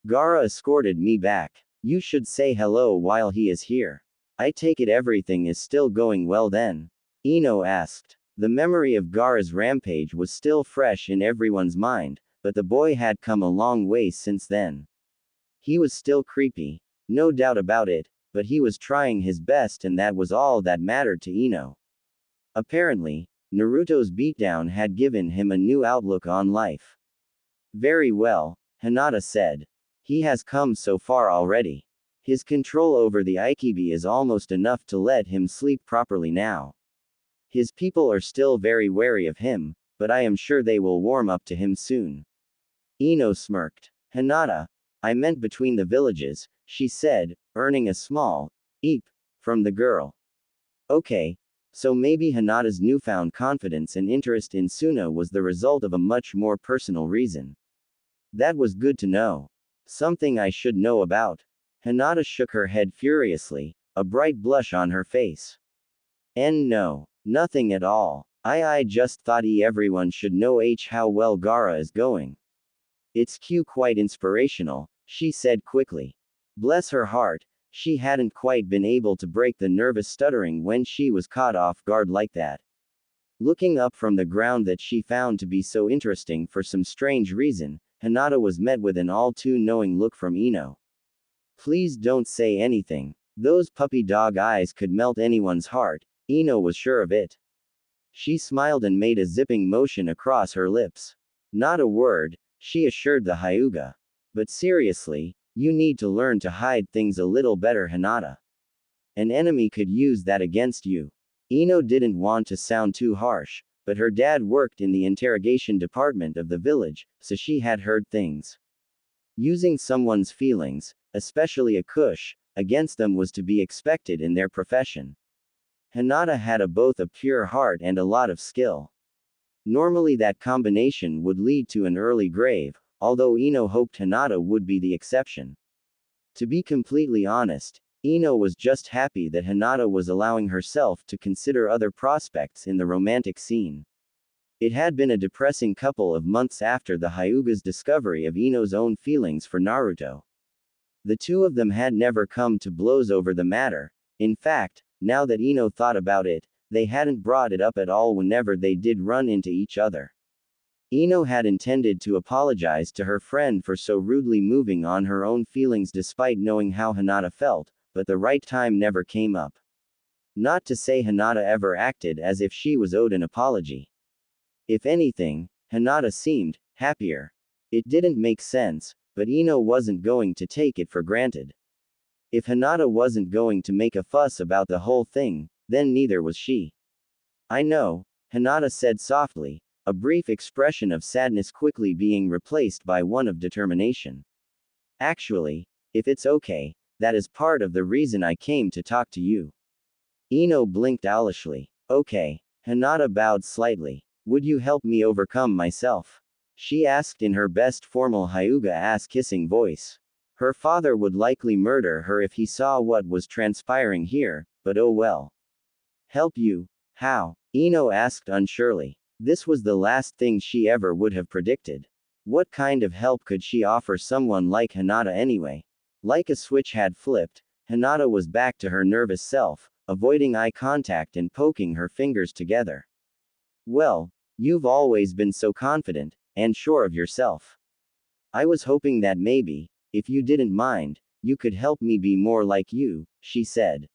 Gaara escorted me back. You should say hello while he is here. I take it everything is still going well then? Ino asked. The memory of Gaara's rampage was still fresh in everyone's mind, but the boy had come a long way since then. He was still creepy, no doubt about it, but he was trying his best and that was all that mattered to Ino. Apparently, Naruto's beatdown had given him a new outlook on life. Very well, Hinata said. He has come so far already. His control over the Aikibi is almost enough to let him sleep properly now. His people are still very wary of him, but I am sure they will warm up to him soon. Ino smirked. Hinata, I meant between the villages, she said, earning a small eep from the girl. Okay, so maybe Hinata's newfound confidence and interest in Suna was the result of a much more personal reason. That was good to know. Something I should know about. Hinata shook her head furiously, a bright blush on her face. No, nothing at all. I just thought everyone should know how well Gaara is going. It's quite inspirational, she said quickly. Bless her heart, she hadn't quite been able to break the nervous stuttering when she was caught off guard like that. Looking up from the ground that she found to be so interesting for some strange reason, Hinata was met with an all-too-knowing look from Ino. Please don't say anything. Those puppy dog eyes could melt anyone's heart, Ino was sure of it. She smiled and made a zipping motion across her lips. Not a word, she assured the Hyuga. But seriously, you need to learn to hide things a little better, Hinata. An enemy could use that against you. Ino didn't want to sound too harsh, but her dad worked in the interrogation department of the village, so she had heard things. Using someone's feelings, especially a kush, against them was to be expected in their profession. Hinata had both a pure heart and a lot of skill. Normally that combination would lead to an early grave, although Ino hoped Hinata would be the exception. To be completely honest, Ino was just happy that Hinata was allowing herself to consider other prospects in the romantic scene. It had been a depressing couple of months after the Hyuga's discovery of Ino's own feelings for Naruto. The two of them had never come to blows over the matter. In fact, now that Ino thought about it, they hadn't brought it up at all whenever they did run into each other. Ino had intended to apologize to her friend for so rudely moving on her own feelings despite knowing how Hinata felt, but the right time never came up. Not to say Hinata ever acted as if she was owed an apology. If anything, Hinata seemed happier. It didn't make sense, but Ino wasn't going to take it for granted. If Hinata wasn't going to make a fuss about the whole thing, then neither was she. I know, Hinata said softly, a brief expression of sadness quickly being replaced by one of determination. Actually, if it's okay, that is part of the reason I came to talk to you. Ino blinked owlishly. Okay. Hinata bowed slightly. Would you help me overcome myself? She asked in her best formal Hyuga ass-kissing voice. Her father would likely murder her if he saw what was transpiring here, but oh well. Help you? How? Ino asked unsurely. This was the last thing she ever would have predicted. What kind of help could she offer someone like Hinata anyway? Like a switch had flipped, Hinata was back to her nervous self, avoiding eye contact and poking her fingers together. Well, you've always been so confident, and sure of yourself. I was hoping that maybe, if you didn't mind, you could help me be more like you, she said.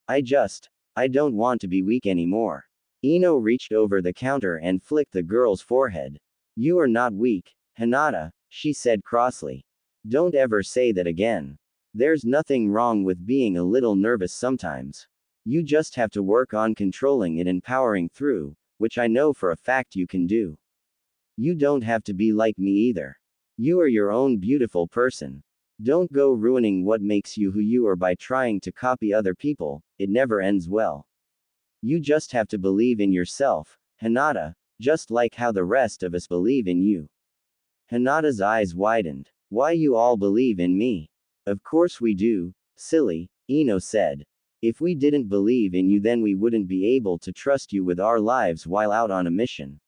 I don't want to be weak anymore. Ino reached over the counter and flicked the girl's forehead. You are not weak, Hinata, she said crossly. Don't ever say that again. There's nothing wrong with being a little nervous sometimes. You just have to work on controlling it and powering through, which I know for a fact you can do. You don't have to be like me either. You are your own beautiful person. Don't go ruining what makes you who you are by trying to copy other people, it never ends well. You just have to believe in yourself, Hinata, just like how the rest of us believe in you. Hinata's eyes widened. Why you all believe in me? Of course we do, silly, Ino said. If we didn't believe in you then we wouldn't be able to trust you with our lives while out on a mission.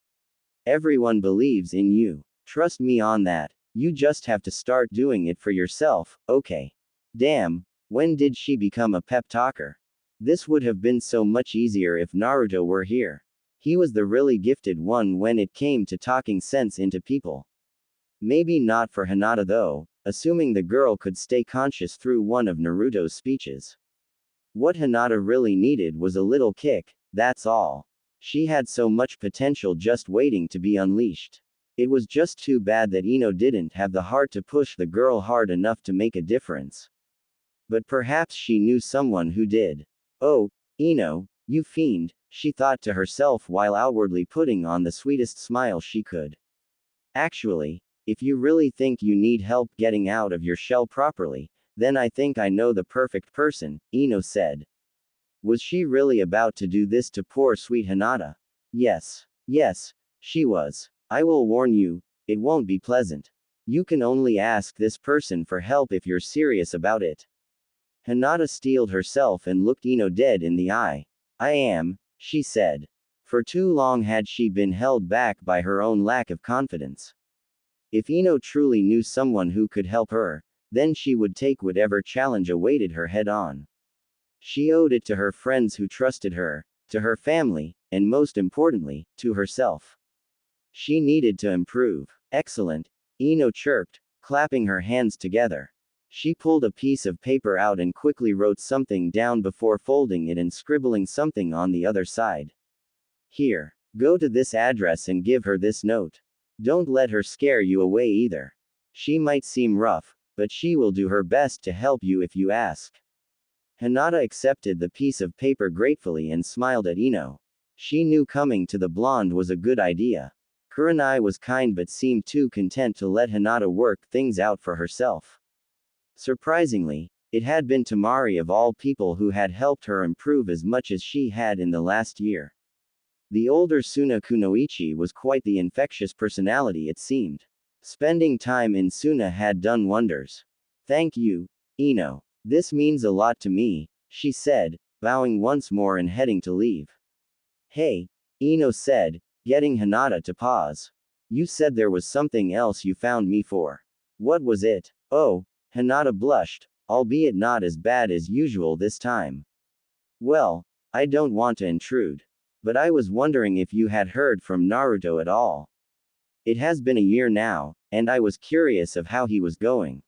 Everyone believes in you. Trust me on that. You just have to start doing it for yourself, okay? Damn, when did she become a pep talker? This would have been so much easier if Naruto were here. He was the really gifted one when it came to talking sense into people. Maybe not for Hinata though, assuming the girl could stay conscious through one of Naruto's speeches. What Hinata really needed was a little kick, that's all. She had so much potential just waiting to be unleashed. It was just too bad that Ino didn't have the heart to push the girl hard enough to make a difference. But perhaps she knew someone who did. Oh, Ino, you fiend, she thought to herself while outwardly putting on the sweetest smile she could. Actually, if you really think you need help getting out of your shell properly, then I think I know the perfect person, Ino said. Was she really about to do this to poor sweet Hinata? Yes, she was. I will warn you, it won't be pleasant. You can only ask this person for help if you're serious about it. Hinata steeled herself and looked Ino dead in the eye. I am, she said. For too long had she been held back by her own lack of confidence. If Ino truly knew someone who could help her, then she would take whatever challenge awaited her head on. She owed it to her friends who trusted her, to her family, and most importantly, to herself. She needed to improve. Excellent, Ino chirped, clapping her hands together. She pulled a piece of paper out and quickly wrote something down before folding it and scribbling something on the other side. Here, go to this address and give her this note. Don't let her scare you away either. She might seem rough, but she will do her best to help you if you ask. Hinata accepted the piece of paper gratefully and smiled at Ino. She knew coming to the blonde was a good idea. Kurenai was kind but seemed too content to let Hinata work things out for herself. Surprisingly, it had been Tamari of all people who had helped her improve as much as she had in the last year. The older Suna Kunoichi was quite the infectious personality it seemed. Spending time in Suna had done wonders. Thank you, Ino. This means a lot to me, she said, bowing once more and heading to leave. Hey, Ino said, getting Hinata to pause. You said there was something else you found me for. What was it? Oh, Hinata blushed, albeit not as bad as usual this time. Well, I don't want to intrude. But I was wondering if you had heard from Naruto at all. It has been a year now, and I was curious of how he was going.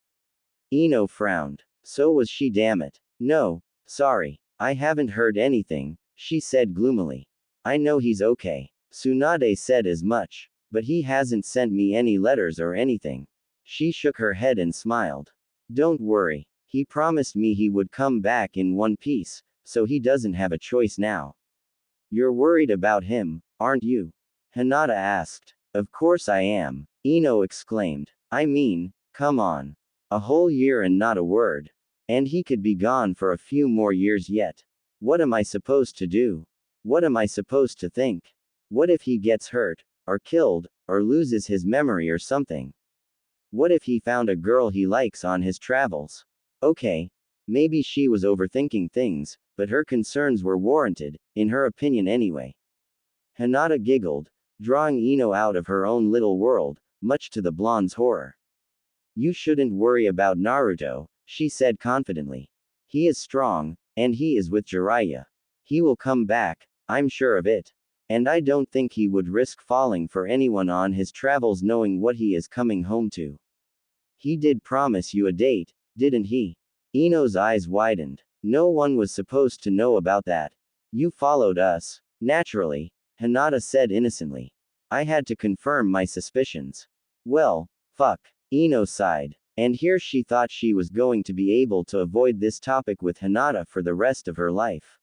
Ino frowned. So was she, damn it. No, sorry. I haven't heard anything, she said gloomily. I know he's okay. Tsunade said as much. But he hasn't sent me any letters or anything. She shook her head and smiled. Don't worry. He promised me he would come back in one piece, so he doesn't have a choice now. You're worried about him, aren't you? Hinata asked. Of course I am, Ino exclaimed. I mean, come on. A whole year and not a word. And he could be gone for a few more years yet. What am I supposed to do? What am I supposed to think? What if he gets hurt, or killed, or loses his memory or something? What if he found a girl he likes on his travels? Okay. Maybe she was overthinking things, but her concerns were warranted, in her opinion anyway. Hinata giggled, drawing Ino out of her own little world, much to the blonde's horror. You shouldn't worry about Naruto, she said confidently. He is strong, and he is with Jiraiya. He will come back, I'm sure of it. And I don't think he would risk falling for anyone on his travels knowing what he is coming home to. He did promise you a date, didn't he? Ino's eyes widened. No one was supposed to know about that. You followed us. Naturally, Hinata said innocently. I had to confirm my suspicions. Well, fuck. Ino sighed. And here she thought she was going to be able to avoid this topic with Hinata for the rest of her life.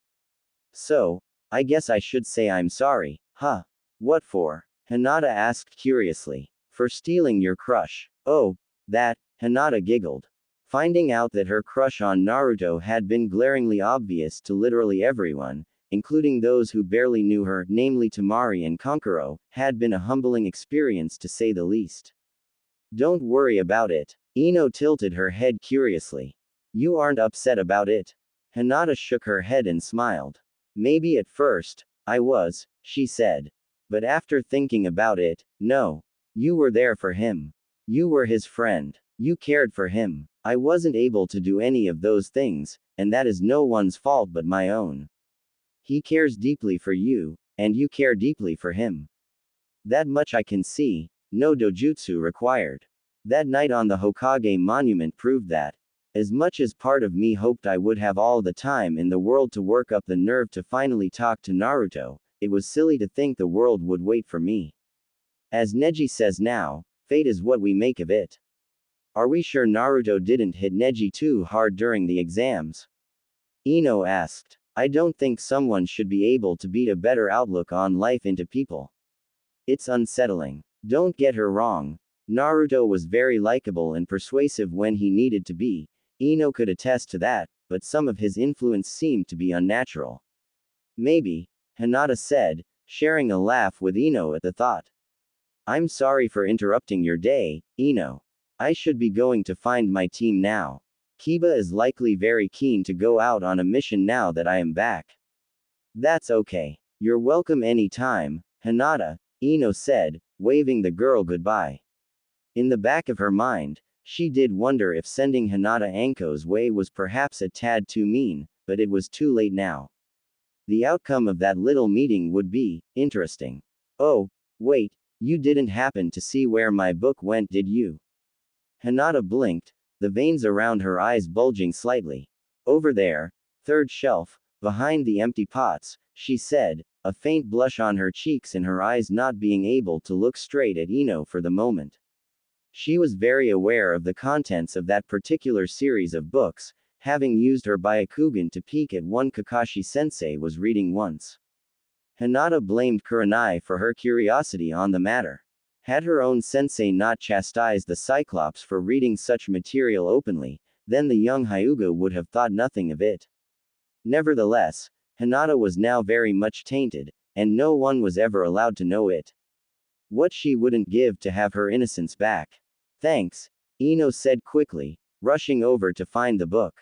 So, I guess I should say I'm sorry, huh? What for? Hinata asked curiously. For stealing your crush. Oh, that, Hinata giggled. Finding out that her crush on Naruto had been glaringly obvious to literally everyone, including those who barely knew her, namely Temari and Kankuro, had been a humbling experience to say the least. Don't worry about it. Ino tilted her head curiously. You aren't upset about it? Hinata shook her head and smiled. Maybe at first, I was, she said. But after thinking about it, no. You were there for him. You were his friend. You cared for him. I wasn't able to do any of those things, and that is no one's fault but my own. He cares deeply for you, and you care deeply for him. That much I can see, no dojutsu required. That night on the Hokage monument proved that. As much as part of me hoped I would have all the time in the world to work up the nerve to finally talk to Naruto, it was silly to think the world would wait for me. As Neji says now, fate is what we make of it. Are we sure Naruto didn't hit Neji too hard during the exams? Ino asked. I don't think someone should be able to beat a better outlook on life into people. It's unsettling. Don't get her wrong. Naruto was very likable and persuasive when he needed to be. Ino could attest to that, but some of his influence seemed to be unnatural. Maybe, Hinata said, sharing a laugh with Ino at the thought. I'm sorry for interrupting your day, Ino. I should be going to find my team now. Kiba is likely very keen to go out on a mission now that I am back. That's okay. You're welcome any time, Hinata, Ino said, waving the girl goodbye. In the back of her mind, she did wonder if sending Hinata Anko's way was perhaps a tad too mean, but it was too late now. The outcome of that little meeting would be interesting. Oh, wait, you didn't happen to see where my book went, did you? Hinata blinked, the veins around her eyes bulging slightly. Over there, third shelf, behind the empty pots, she said, a faint blush on her cheeks and her eyes not being able to look straight at Ino for the moment. She was very aware of the contents of that particular series of books, having used her Byakugan to peek at one Kakashi-sensei was reading once. Hinata blamed Kurenai for her curiosity on the matter. Had her own sensei not chastised the Cyclops for reading such material openly, then the young Hyuga would have thought nothing of it. Nevertheless, Hinata was now very much tainted, and no one was ever allowed to know it. What she wouldn't give to have her innocence back. Thanks, Ino said quickly, rushing over to find the book.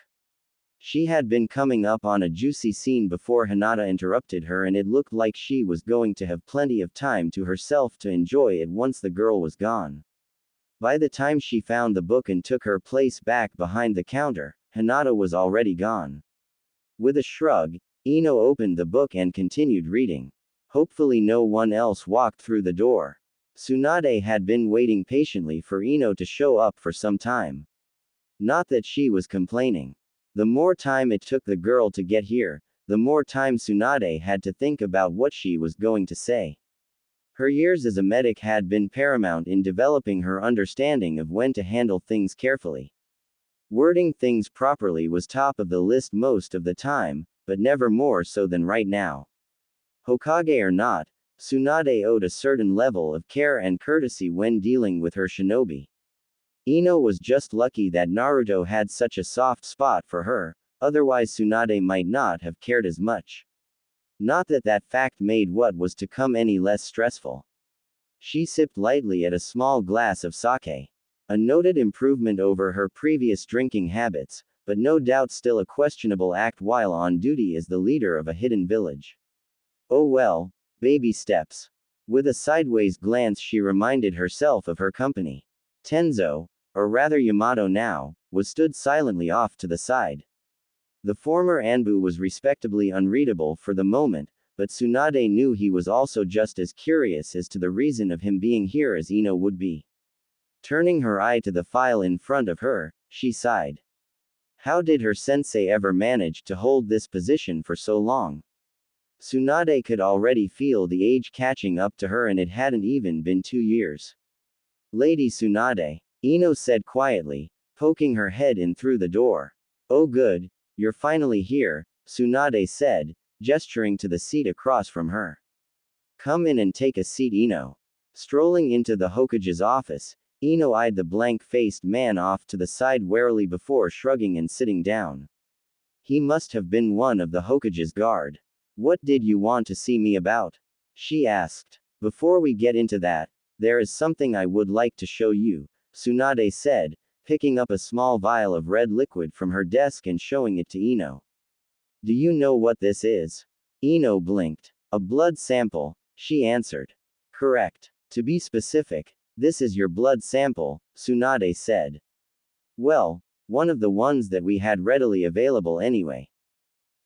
She had been coming up on a juicy scene before Hinata interrupted her, and it looked like she was going to have plenty of time to herself to enjoy it once the girl was gone. By the time she found the book and took her place back behind the counter, Hinata was already gone. With a shrug, Ino opened the book and continued reading. Hopefully no one else walked through the door. Tsunade had been waiting patiently for Ino to show up for some time. Not that she was complaining. The more time it took the girl to get here, the more time Tsunade had to think about what she was going to say. Her years as a medic had been paramount in developing her understanding of when to handle things carefully. Wording things properly was top of the list most of the time, but never more so than right now. Hokage or not, Tsunade owed a certain level of care and courtesy when dealing with her shinobi. Ino was just lucky that Naruto had such a soft spot for her, otherwise Tsunade might not have cared as much. Not that that fact made what was to come any less stressful. She sipped lightly at a small glass of sake. A noted improvement over her previous drinking habits, but no doubt still a questionable act while on duty as the leader of a hidden village. Oh well, baby steps. With a sideways glance she reminded herself of her company. Tenzo, or rather Yamato now, was stood silently off to the side. The former Anbu was respectably unreadable for the moment, but Tsunade knew he was also just as curious as to the reason of him being here as Ino would be. Turning her eye to the file in front of her, she sighed. How did her sensei ever manage to hold this position for so long? Tsunade could already feel the age catching up to her, and it hadn't even been 2 years. Lady Tsunade, Ino said quietly, poking her head in through the door. Oh good, you're finally here, Tsunade said, gesturing to the seat across from her. Come in and take a seat, Ino. Strolling into the Hokage's office, Ino eyed the blank-faced man off to the side warily before shrugging and sitting down. He must have been one of the Hokage's guard. What did you want to see me about? She asked. Before we get into that, there is something I would like to show you, Tsunade said, picking up a small vial of red liquid from her desk and showing it to Ino. Do you know what this is? Ino blinked. A blood sample, she answered. Correct. To be specific, this is your blood sample, Tsunade said. Well, one of the ones that we had readily available anyway.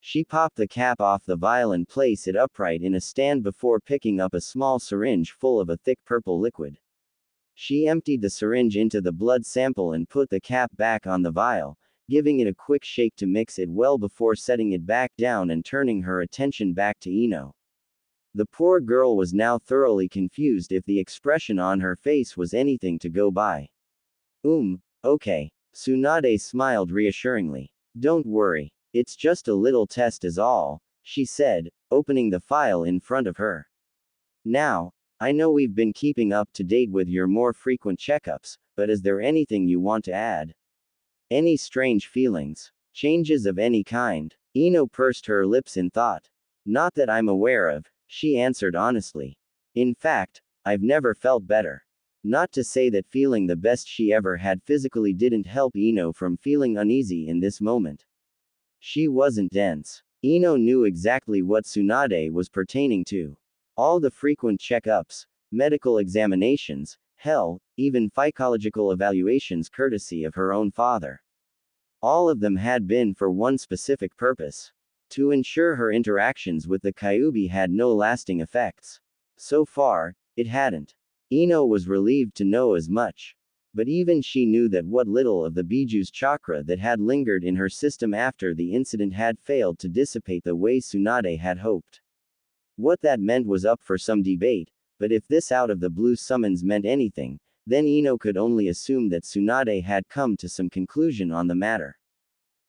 She popped the cap off the vial and placed it upright in a stand before picking up a small syringe full of a thick purple liquid. She emptied the syringe into the blood sample and put the cap back on the vial, giving it a quick shake to mix it well before setting it back down and turning her attention back to Ino. The poor girl was now thoroughly confused if the expression on her face was anything to go by. Okay. Tsunade smiled reassuringly. Don't worry. It's just a little test is all, she said, opening the file in front of her. Now, I know we've been keeping up to date with your more frequent checkups, but is there anything you want to add? Any strange feelings? Changes of any kind? Ino pursed her lips in thought. Not that I'm aware of, she answered honestly. In fact, I've never felt better. Not to say that feeling the best she ever had physically didn't help Ino from feeling uneasy in this moment. She wasn't dense. Ino knew exactly what Tsunade was pertaining to. All the frequent checkups, medical examinations, hell, even psychological evaluations courtesy of her own father. All of them had been for one specific purpose. To ensure her interactions with the Kyuubi had no lasting effects. So far, it hadn't. Ino was relieved to know as much. But even she knew that what little of the Biju's chakra that had lingered in her system after the incident had failed to dissipate the way Tsunade had hoped. What that meant was up for some debate, but if this out-of-the-blue summons meant anything, then Ino could only assume that Tsunade had come to some conclusion on the matter.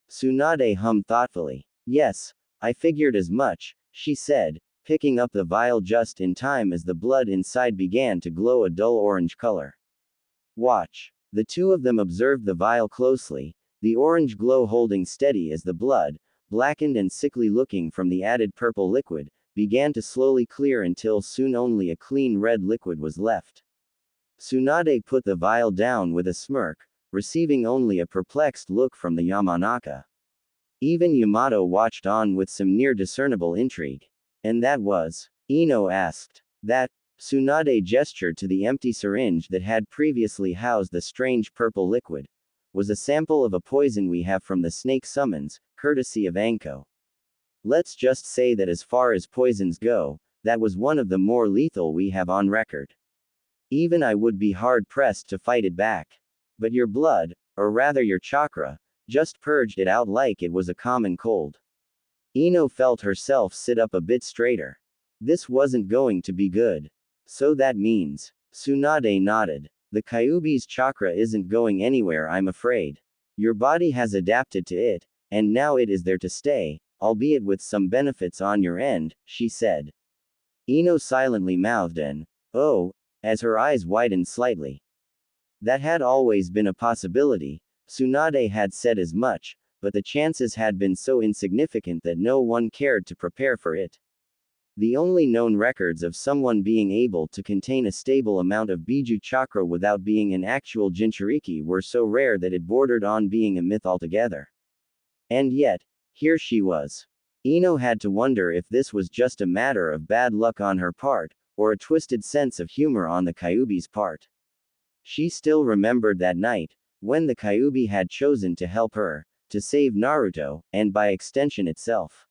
Tsunade hummed thoughtfully. Yes, I figured as much, she said, picking up the vial just in time as the blood inside began to glow a dull orange color. Watch. The two of them observed the vial closely, the orange glow holding steady as the blood, blackened and sickly looking from the added purple liquid, began to slowly clear until soon only a clean red liquid was left. Tsunade put the vial down with a smirk, receiving only a perplexed look from the Yamanaka. Even Yamato watched on with some near discernible intrigue. And that was? Ino asked. That, Tsunade gestured to the empty syringe that had previously housed the strange purple liquid, was a sample of a poison we have from the snake summons, courtesy of Anko. Let's just say that as far as poisons go, that was one of the more lethal we have on record. Even I would be hard-pressed to fight it back. But your blood, or rather your chakra, just purged it out like it was a common cold. Ino felt herself sit up a bit straighter. This wasn't going to be good. So that means. Tsunade nodded. The Kyuubi's chakra isn't going anywhere, I'm afraid. Your body has adapted to it, and now it is there to stay, albeit with some benefits on your end, she said. Ino silently mouthed an, oh, as her eyes widened slightly. That had always been a possibility, Tsunade had said as much, but the chances had been so insignificant that no one cared to prepare for it. The only known records of someone being able to contain a stable amount of Biju chakra without being an actual Jinchuriki were so rare that it bordered on being a myth altogether. And yet, here she was. Ino had to wonder if this was just a matter of bad luck on her part, or a twisted sense of humor on the Kyuubi's part. She still remembered that night, when the Kyuubi had chosen to help her, to save Naruto, and by extension itself.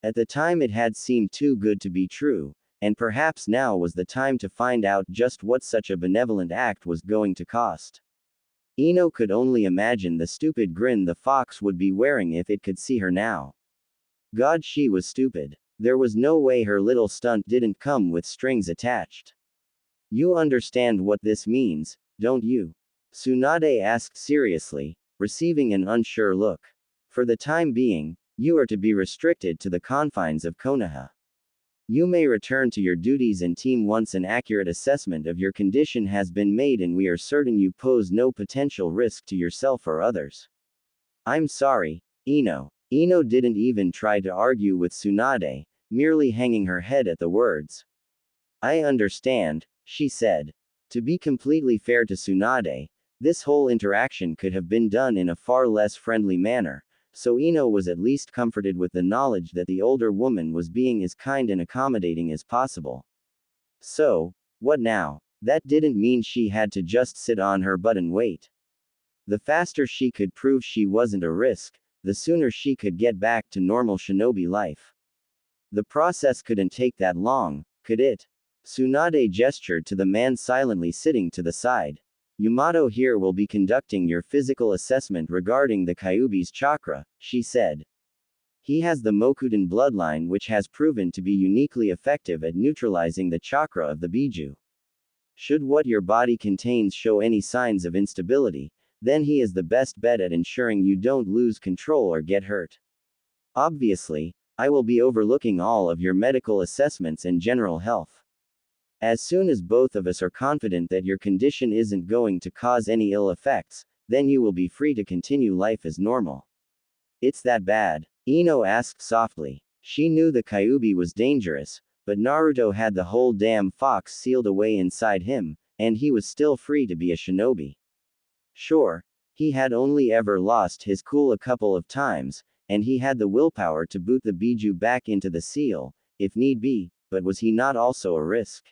At the time it had seemed too good to be true, and perhaps now was the time to find out just what such a benevolent act was going to cost. Ino could only imagine the stupid grin the fox would be wearing if it could see her now. God, she was stupid. There was no way her little stunt didn't come with strings attached. You understand what this means, don't you? Tsunade asked seriously, receiving an unsure look. For the time being, you are to be restricted to the confines of Konoha. You may return to your duties and team once an accurate assessment of your condition has been made and we are certain you pose no potential risk to yourself or others. I'm sorry, Ino. Ino didn't even try to argue with Tsunade, merely hanging her head at the words. I understand, she said. To be completely fair to Tsunade, this whole interaction could have been done in a far less friendly manner, so Ino was at least comforted with the knowledge that the older woman was being as kind and accommodating as possible. So, what now? That didn't mean she had to just sit on her butt and wait. The faster she could prove she wasn't a risk, the sooner she could get back to normal shinobi life. The process couldn't take that long, could it? Tsunade gestured to the man silently sitting to the side. Yamato here will be conducting your physical assessment regarding the Kyuubi's chakra, she said. He has the Mokudan bloodline which has proven to be uniquely effective at neutralizing the chakra of the Biju. Should what your body contains show any signs of instability, then he is the best bet at ensuring you don't lose control or get hurt. Obviously, I will be overlooking all of your medical assessments and general health. As soon as both of us are confident that your condition isn't going to cause any ill effects, then you will be free to continue life as normal. It's that bad? Ino asked softly. She knew the Kyuubi was dangerous, but Naruto had the whole damn fox sealed away inside him, and he was still free to be a shinobi. Sure, he had only ever lost his cool a couple of times, and he had the willpower to boot the Biju back into the seal, if need be, but was he not also a risk?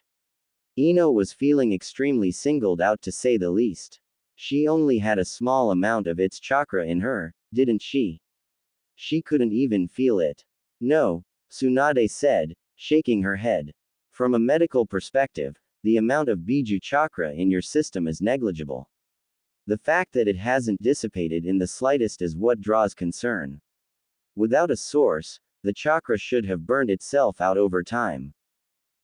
Ino was feeling extremely singled out to say the least. She only had a small amount of its chakra in her, didn't she? She couldn't even feel it. No, Tsunade said, shaking her head. From a medical perspective, the amount of Biju chakra in your system is negligible. The fact that it hasn't dissipated in the slightest is what draws concern. Without a source, the chakra should have burned itself out over time.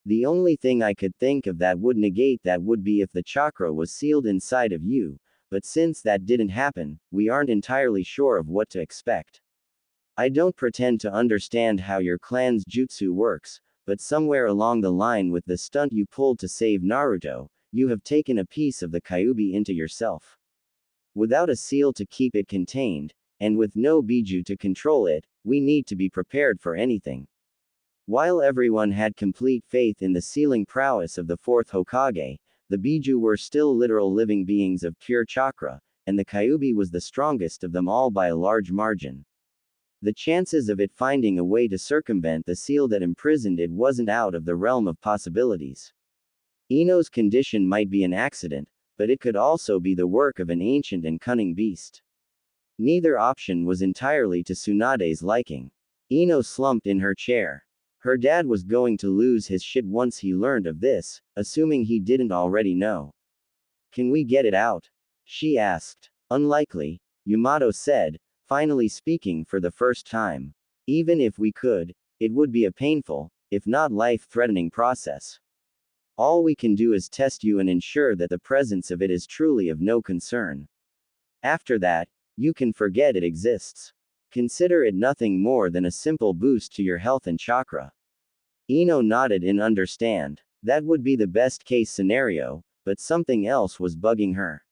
The only thing I could think of that would negate that would be if the chakra was sealed inside of you, but since that didn't happen, we aren't entirely sure of what to expect. I don't pretend to understand how your clan's jutsu works, but somewhere along the line with the stunt you pulled to save Naruto, you have taken a piece of the Kyuubi into yourself. Without a seal to keep it contained, and with no Biju to control it, we need to be prepared for anything. While everyone had complete faith in the sealing prowess of the fourth Hokage, the Biju were still literal living beings of pure chakra, and the Kyuubi was the strongest of them all by a large margin. The chances of it finding a way to circumvent the seal that imprisoned it wasn't out of the realm of possibilities. Ino's condition might be an accident, but it could also be the work of an ancient and cunning beast. Neither option was entirely to Tsunade's liking. Ino slumped in her chair. Her dad was going to lose his shit once he learned of this, assuming he didn't already know. Can we get it out? She asked. Unlikely, Yamato said, finally speaking for the first time. Even if we could, it would be a painful, if not life-threatening process. All we can do is test you and ensure that the presence of it is truly of no concern. After that, you can forget it exists. Consider it nothing more than a simple boost to your health and chakra. Ino nodded in understand. That would be the best case scenario, but something else was bugging her.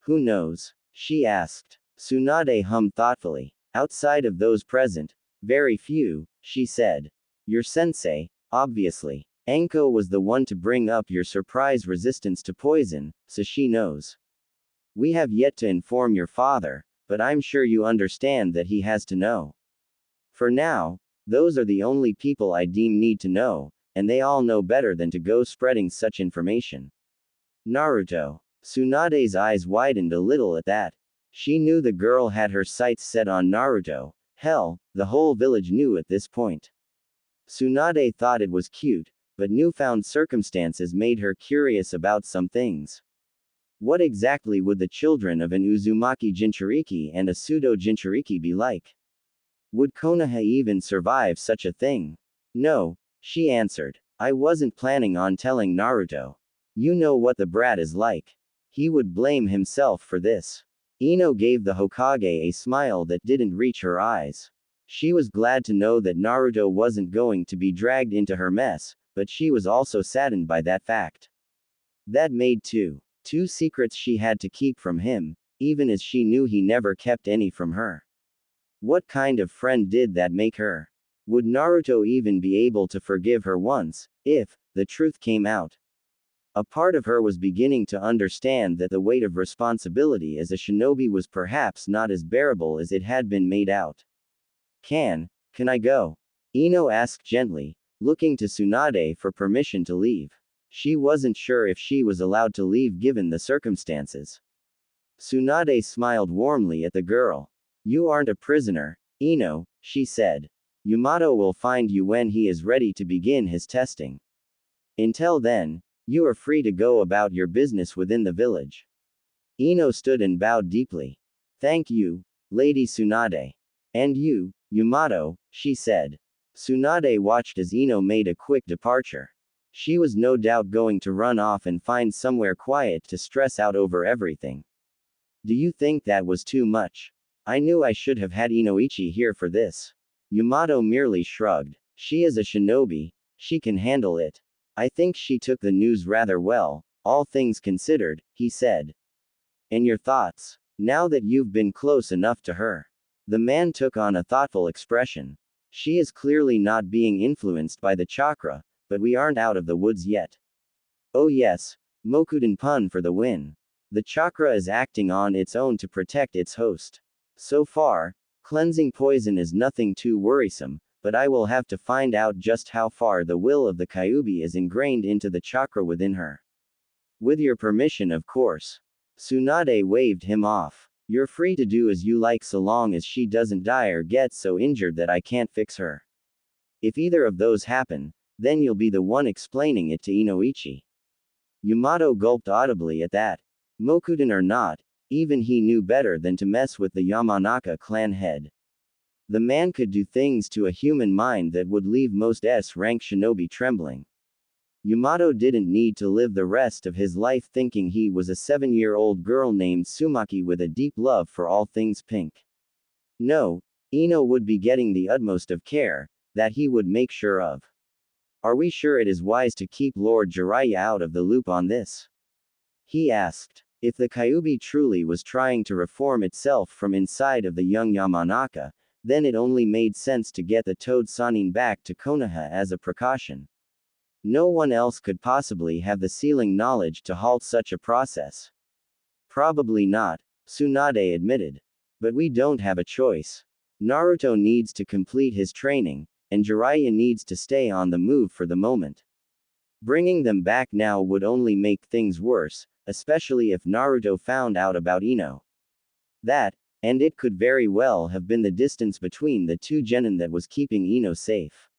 Who knows? She asked. Tsunade hummed thoughtfully. Outside of those present, very few, she said. Your sensei, obviously. Anko was the one to bring up your surprise resistance to poison, so she knows. We have yet to inform your father, but I'm sure you understand that he has to know. For now, those are the only people I deem need to know, and they all know better than to go spreading such information. Naruto. Tsunade's eyes widened a little at that. She knew the girl had her sights set on Naruto. Hell, the whole village knew at this point. Tsunade thought it was cute, but newfound circumstances made her curious about some things. What exactly would the children of an Uzumaki Jinchuriki and a pseudo Jinchuriki be like? Would Konoha even survive such a thing? No, she answered. I wasn't planning on telling Naruto. You know what the brat is like. He would blame himself for this. Ino gave the Hokage a smile that didn't reach her eyes. She was glad to know that Naruto wasn't going to be dragged into her mess, but she was also saddened by that fact. That made two secrets she had to keep from him, even as she knew he never kept any from her. What kind of friend did that make her? Would Naruto even be able to forgive her once, if the truth came out? A part of her was beginning to understand that the weight of responsibility as a shinobi was perhaps not as bearable as it had been made out. Can I go? Ino asked gently, looking to Tsunade for permission to leave. She wasn't sure if she was allowed to leave given the circumstances. Tsunade smiled warmly at the girl. You aren't a prisoner, Ino, she said. Yamato will find you when he is ready to begin his testing. Until then, you are free to go about your business within the village. Ino stood and bowed deeply. Thank you, Lady Tsunade. And you, Yamato, she said. Tsunade watched as Ino made a quick departure. She was no doubt going to run off and find somewhere quiet to stress out over everything. Do you think that was too much? I knew I should have had Inoichi here for this. Yamato merely shrugged. She is a shinobi, she can handle it. I think she took the news rather well, all things considered, he said. And your thoughts? Now that you've been close enough to her. The man took on a thoughtful expression. She is clearly not being influenced by the chakra, but we aren't out of the woods yet. Oh yes, Mokuden pun for the win. The chakra is acting on its own to protect its host. So far, cleansing poison is nothing too worrisome, but I will have to find out just how far the will of the Kyuubi is ingrained into the chakra within her. With your permission, of course. Tsunade waved him off. You're free to do as you like so long as she doesn't die or get so injured that I can't fix her. If either of those happen, then you'll be the one explaining it to Inoichi. Yamato gulped audibly at that. Mokuden or not, even he knew better than to mess with the Yamanaka clan head. The man could do things to a human mind that would leave most S-rank shinobi trembling. Yamato didn't need to live the rest of his life thinking he was a 7-year-old girl named Sumaki with a deep love for all things pink. No, Ino would be getting the utmost of care, that he would make sure of. Are we sure it is wise to keep Lord Jiraiya out of the loop on this? He asked. If the Kyuubi truly was trying to reform itself from inside of the young Yamanaka, then it only made sense to get the Toad Sanin back to Konoha as a precaution. No one else could possibly have the sealing knowledge to halt such a process. Probably not, Tsunade admitted. But we don't have a choice. Naruto needs to complete his training, and Jiraiya needs to stay on the move for the moment. Bringing them back now would only make things worse, especially if Naruto found out about Ino. That, and it could very well have been the distance between the two genin that was keeping Ino safe.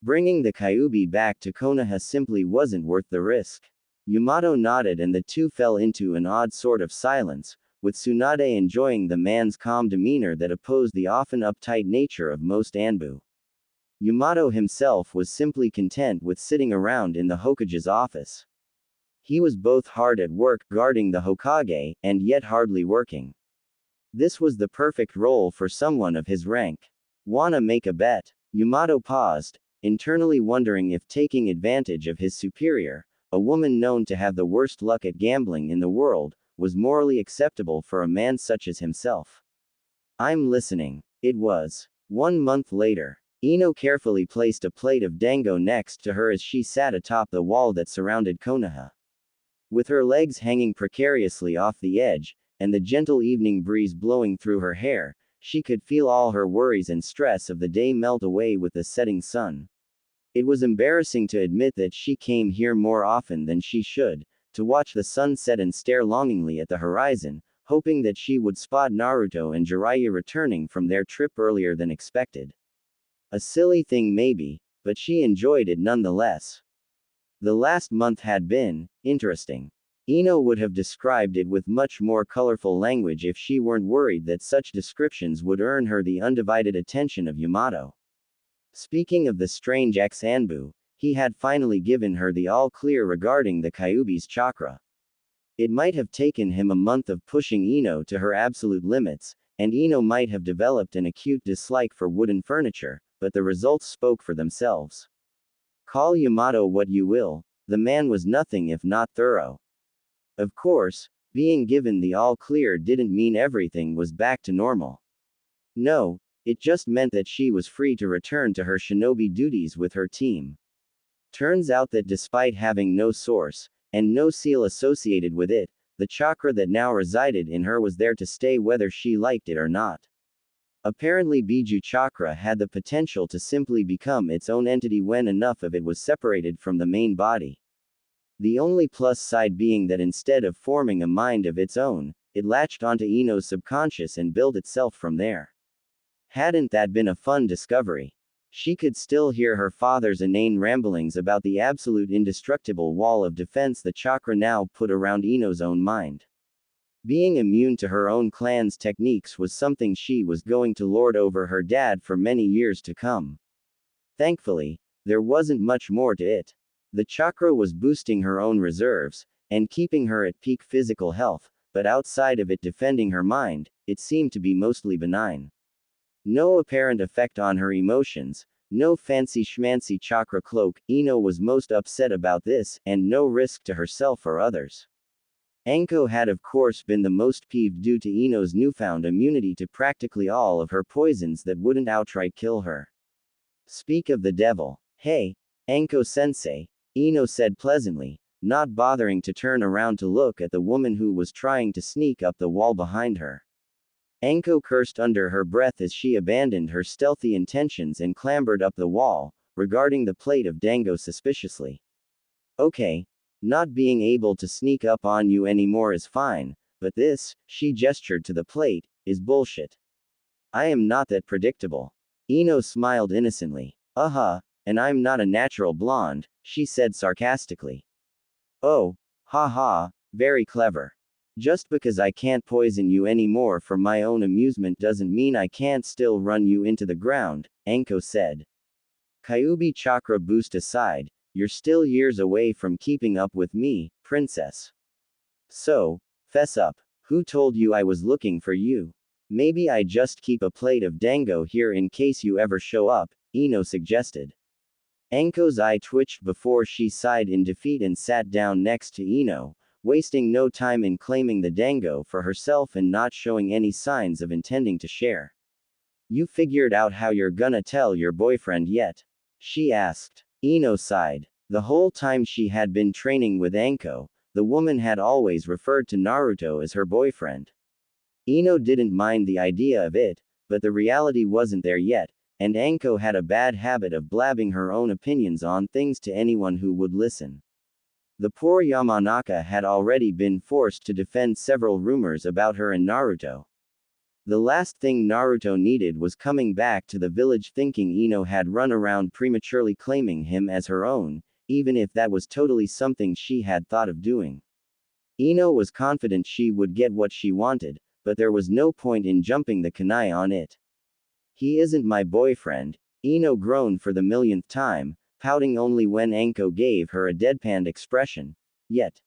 Bringing the Kyuubi back to Konoha simply wasn't worth the risk. Yamato nodded and the two fell into an odd sort of silence, with Tsunade enjoying the man's calm demeanor that opposed the often uptight nature of most Anbu. Yamato himself was simply content with sitting around in the Hokage's office. He was both hard at work guarding the Hokage, and yet hardly working. This was the perfect role for someone of his rank. Wanna make a bet? Yamato paused, internally wondering if taking advantage of his superior, a woman known to have the worst luck at gambling in the world, was morally acceptable for a man such as himself. I'm listening. It was. 1 month later. Ino carefully placed a plate of dango next to her as she sat atop the wall that surrounded Konoha. With her legs hanging precariously off the edge, and the gentle evening breeze blowing through her hair, she could feel all her worries and stress of the day melt away with the setting sun. It was embarrassing to admit that she came here more often than she should, to watch the sun set and stare longingly at the horizon, hoping that she would spot Naruto and Jiraiya returning from their trip earlier than expected. A silly thing maybe, but she enjoyed it nonetheless. The last month had been interesting. Ino would have described it with much more colorful language if she weren't worried that such descriptions would earn her the undivided attention of Yamato. Speaking of the strange ex-Anbu, he had finally given her the all-clear regarding the Kyuubi's chakra. It might have taken him a month of pushing Ino to her absolute limits, and Ino might have developed an acute dislike for wooden furniture, but the results spoke for themselves. Call Yamato what you will, the man was nothing if not thorough. Of course, being given the all-clear didn't mean everything was back to normal. No, it just meant that she was free to return to her shinobi duties with her team. Turns out that despite having no source, and no seal associated with it, the chakra that now resided in her was there to stay whether she liked it or not. Apparently Biju chakra had the potential to simply become its own entity when enough of it was separated from the main body. The only plus side being that instead of forming a mind of its own, it latched onto Ino's subconscious and built itself from there. Hadn't that been a fun discovery? She could still hear her father's inane ramblings about the absolute indestructible wall of defense the chakra now put around Ino's own mind. Being immune to her own clan's techniques was something she was going to lord over her dad for many years to come. Thankfully, there wasn't much more to it. The chakra was boosting her own reserves, and keeping her at peak physical health, but outside of it defending her mind, it seemed to be mostly benign. No apparent effect on her emotions, no fancy schmancy chakra cloak. Ino was most upset about this, and no risk to herself or others. Anko had of course been the most peeved due to Ino's newfound immunity to practically all of her poisons that wouldn't outright kill her. Speak of the devil. Hey, Anko-sensei, Ino said pleasantly, not bothering to turn around to look at the woman who was trying to sneak up the wall behind her. Anko cursed under her breath as she abandoned her stealthy intentions and clambered up the wall, regarding the plate of dango suspiciously. Okay, not being able to sneak up on you anymore is fine, but this, she gestured to the plate, is bullshit. I am not that predictable. Ino smiled innocently. And I'm not a natural blonde, she said sarcastically. Oh, ha, very clever. Just because I can't poison you anymore for my own amusement doesn't mean I can't still run you into the ground, Anko said. Kyuubi chakra boost aside, you're still years away from keeping up with me, princess. So, fess up. Who told you I was looking for you? Maybe I just keep a plate of dango here in case you ever show up, Ino suggested. Anko's eye twitched before she sighed in defeat and sat down next to Ino, wasting no time in claiming the dango for herself and not showing any signs of intending to share. You figured out how you're gonna tell your boyfriend yet? She asked. Ino sighed. The whole time she had been training with Anko, the woman had always referred to Naruto as her boyfriend. Ino didn't mind the idea of it, but the reality wasn't there yet, and Anko had a bad habit of blabbing her own opinions on things to anyone who would listen. The poor Yamanaka had already been forced to defend several rumors about her and Naruto. The last thing Naruto needed was coming back to the village thinking Ino had run around prematurely claiming him as her own, even if that was totally something she had thought of doing. Ino was confident she would get what she wanted, but there was no point in jumping the kunai on it. He isn't my boyfriend, Ino groaned for the millionth time, pouting only when Anko gave her a deadpanned expression. Yet.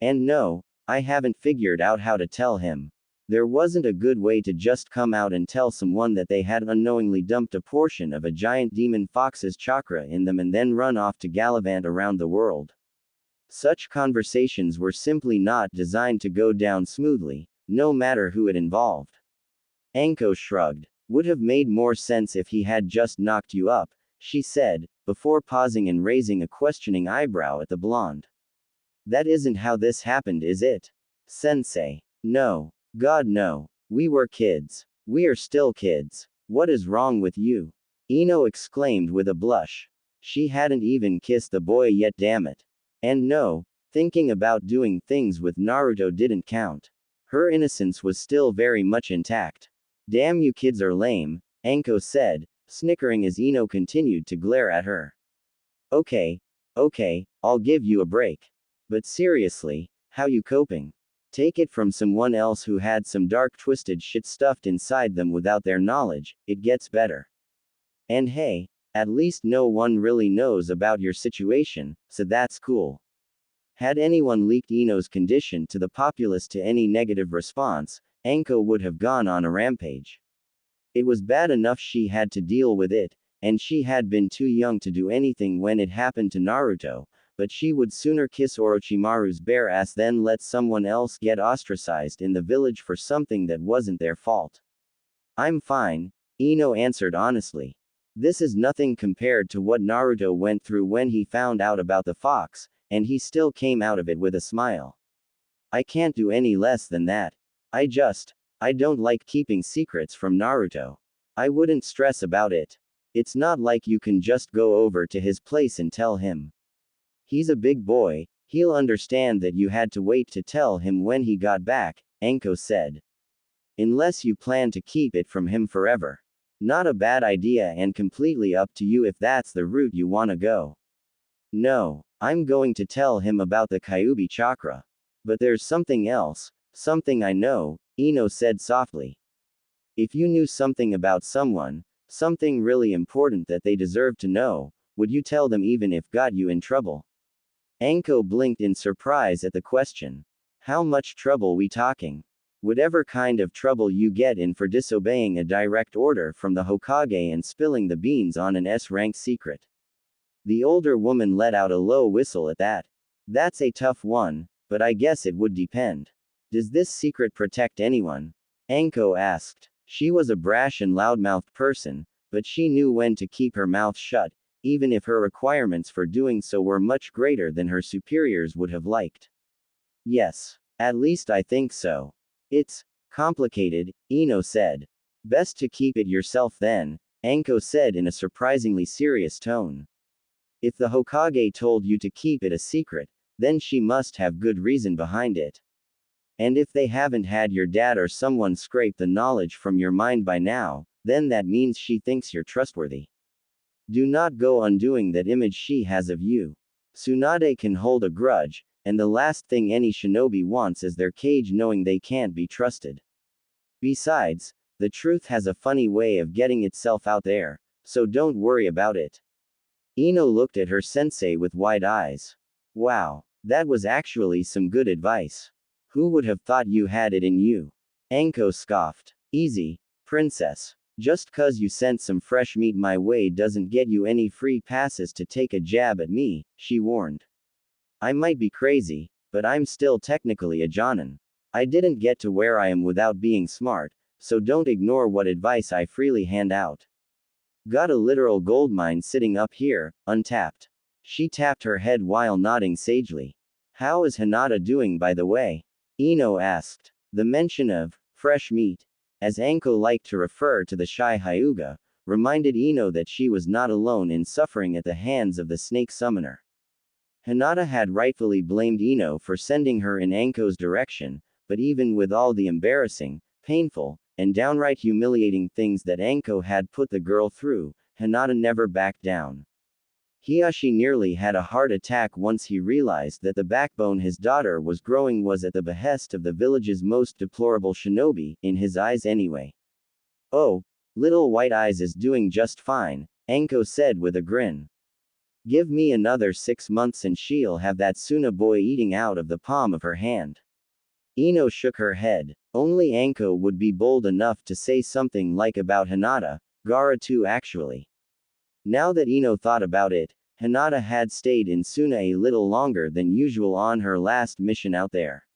And no, I haven't figured out how to tell him. There wasn't a good way to just come out and tell someone that they had unknowingly dumped a portion of a giant demon fox's chakra in them and then run off to gallivant around the world. Such conversations were simply not designed to go down smoothly, no matter who it involved. Anko shrugged. Would have made more sense if he had just knocked you up, she said, before pausing and raising a questioning eyebrow at the blonde. That isn't how this happened, is it? Sensei. No. God no. We were kids. We are still kids. What is wrong with you? Ino exclaimed with a blush. She hadn't even kissed the boy yet, damn it. And no, thinking about doing things with Naruto didn't count. Her innocence was still very much intact. Damn, you kids are lame, Anko said, snickering as Ino continued to glare at her. Okay, I'll give you a break. But seriously, how you coping? Take it from someone else who had some dark twisted shit stuffed inside them without their knowledge, it gets better. And hey, at least no one really knows about your situation, so that's cool. Had anyone leaked Ino's condition to the populace to any negative response, Anko would have gone on a rampage. It was bad enough she had to deal with it, and she had been too young to do anything when it happened to Naruto, but she would sooner kiss Orochimaru's bare ass than let someone else get ostracized in the village for something that wasn't their fault. I'm fine, Ino answered honestly. This is nothing compared to what Naruto went through when he found out about the fox, and he still came out of it with a smile. I can't do any less than that. I don't like keeping secrets from Naruto. I wouldn't stress about it. It's not like you can just go over to his place and tell him. He's a big boy, he'll understand that you had to wait to tell him when he got back, Anko said. Unless you plan to keep it from him forever. Not a bad idea and completely up to you if that's the route you want to go. No, I'm going to tell him about the Kyuubi chakra. But there's something else, something I know, Ino said softly. If you knew something about someone, something really important that they deserve to know, would you tell them even if got you in trouble? Anko blinked in surprise at the question. How much trouble we talking? Whatever kind of trouble you get in for disobeying a direct order from the Hokage and spilling the beans on an S-rank secret. The older woman let out a low whistle at that. That's a tough one, but I guess it would depend. Does this secret protect anyone? Anko asked. She was a brash and loudmouthed person, but she knew when to keep her mouth shut, even if her requirements for doing so were much greater than her superiors would have liked. Yes. At least I think so. It's complicated, Ino said. Best to keep it yourself then, Anko said in a surprisingly serious tone. If the Hokage told you to keep it a secret, then she must have good reason behind it. And if they haven't had your dad or someone scrape the knowledge from your mind by now, then that means she thinks you're trustworthy. Do not go undoing that image she has of you. Tsunade can hold a grudge, and the last thing any shinobi wants is their cage knowing they can't be trusted. Besides, the truth has a funny way of getting itself out there, so don't worry about it. Ino looked at her sensei with wide eyes. Wow, that was actually some good advice. Who would have thought you had it in you? Anko scoffed. Easy, princess. Just 'cause you sent some fresh meat my way doesn't get you any free passes to take a jab at me, she warned. I might be crazy, but I'm still technically a Jonin. I didn't get to where I am without being smart, so don't ignore what advice I freely hand out. Got a literal goldmine sitting up here, untapped. She tapped her head while nodding sagely. How is Hinata doing by the way? Ino asked. The mention of fresh meat as Anko liked to refer to the shy Hyuga, reminded Ino that she was not alone in suffering at the hands of the snake summoner. Hinata had rightfully blamed Ino for sending her in Anko's direction, but even with all the embarrassing, painful, and downright humiliating things that Anko had put the girl through, Hinata never backed down. Hiyashi nearly had a heart attack once he realized that the backbone his daughter was growing was at the behest of the village's most deplorable shinobi, in his eyes anyway. "Oh, little White Eyes is doing just fine," Anko said with a grin. "Give me another 6 months and she'll have that Suna boy eating out of the palm of her hand." Ino shook her head. Only Anko would be bold enough to say something like about Hinata, Gara too actually. Now that Ino thought about it, Hinata had stayed in Suna a little longer than usual on her last mission out there.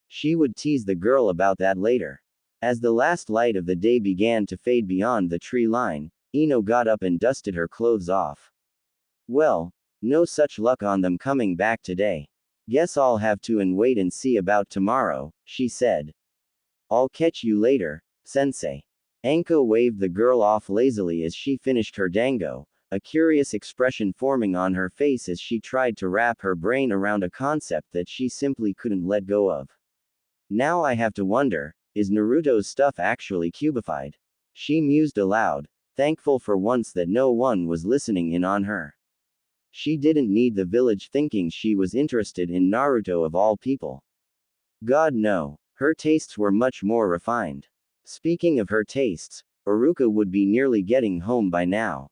She would tease the girl about that later. As the last light of the day began to fade beyond the tree line, Ino got up and dusted her clothes off. "Well, no such luck on them coming back today. Guess I'll have to wait and see about tomorrow," she said. "I'll catch you later, sensei." Anko waved the girl off lazily as she finished her dango, a curious expression forming on her face as she tried to wrap her brain around a concept that she simply couldn't let go of. "Now I have to wonder, is Naruto's stuff actually cubified?" She mused aloud, thankful for once that no one was listening in on her. She didn't need the village thinking she was interested in Naruto of all people. God no, her tastes were much more refined. Speaking of her tastes, Iruka would be nearly getting home by now.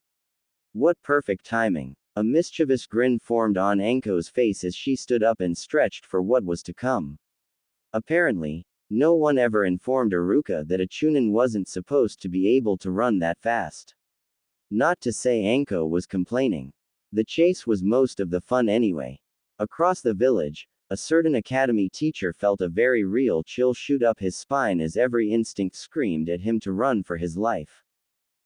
What perfect timing. A mischievous grin formed on Anko's face as she stood up and stretched for what was to come. Apparently, no one ever informed Iruka that a Chunin wasn't supposed to be able to run that fast. Not to say Anko was complaining. The chase was most of the fun anyway. Across the village, a certain academy teacher felt a very real chill shoot up his spine as every instinct screamed at him to run for his life.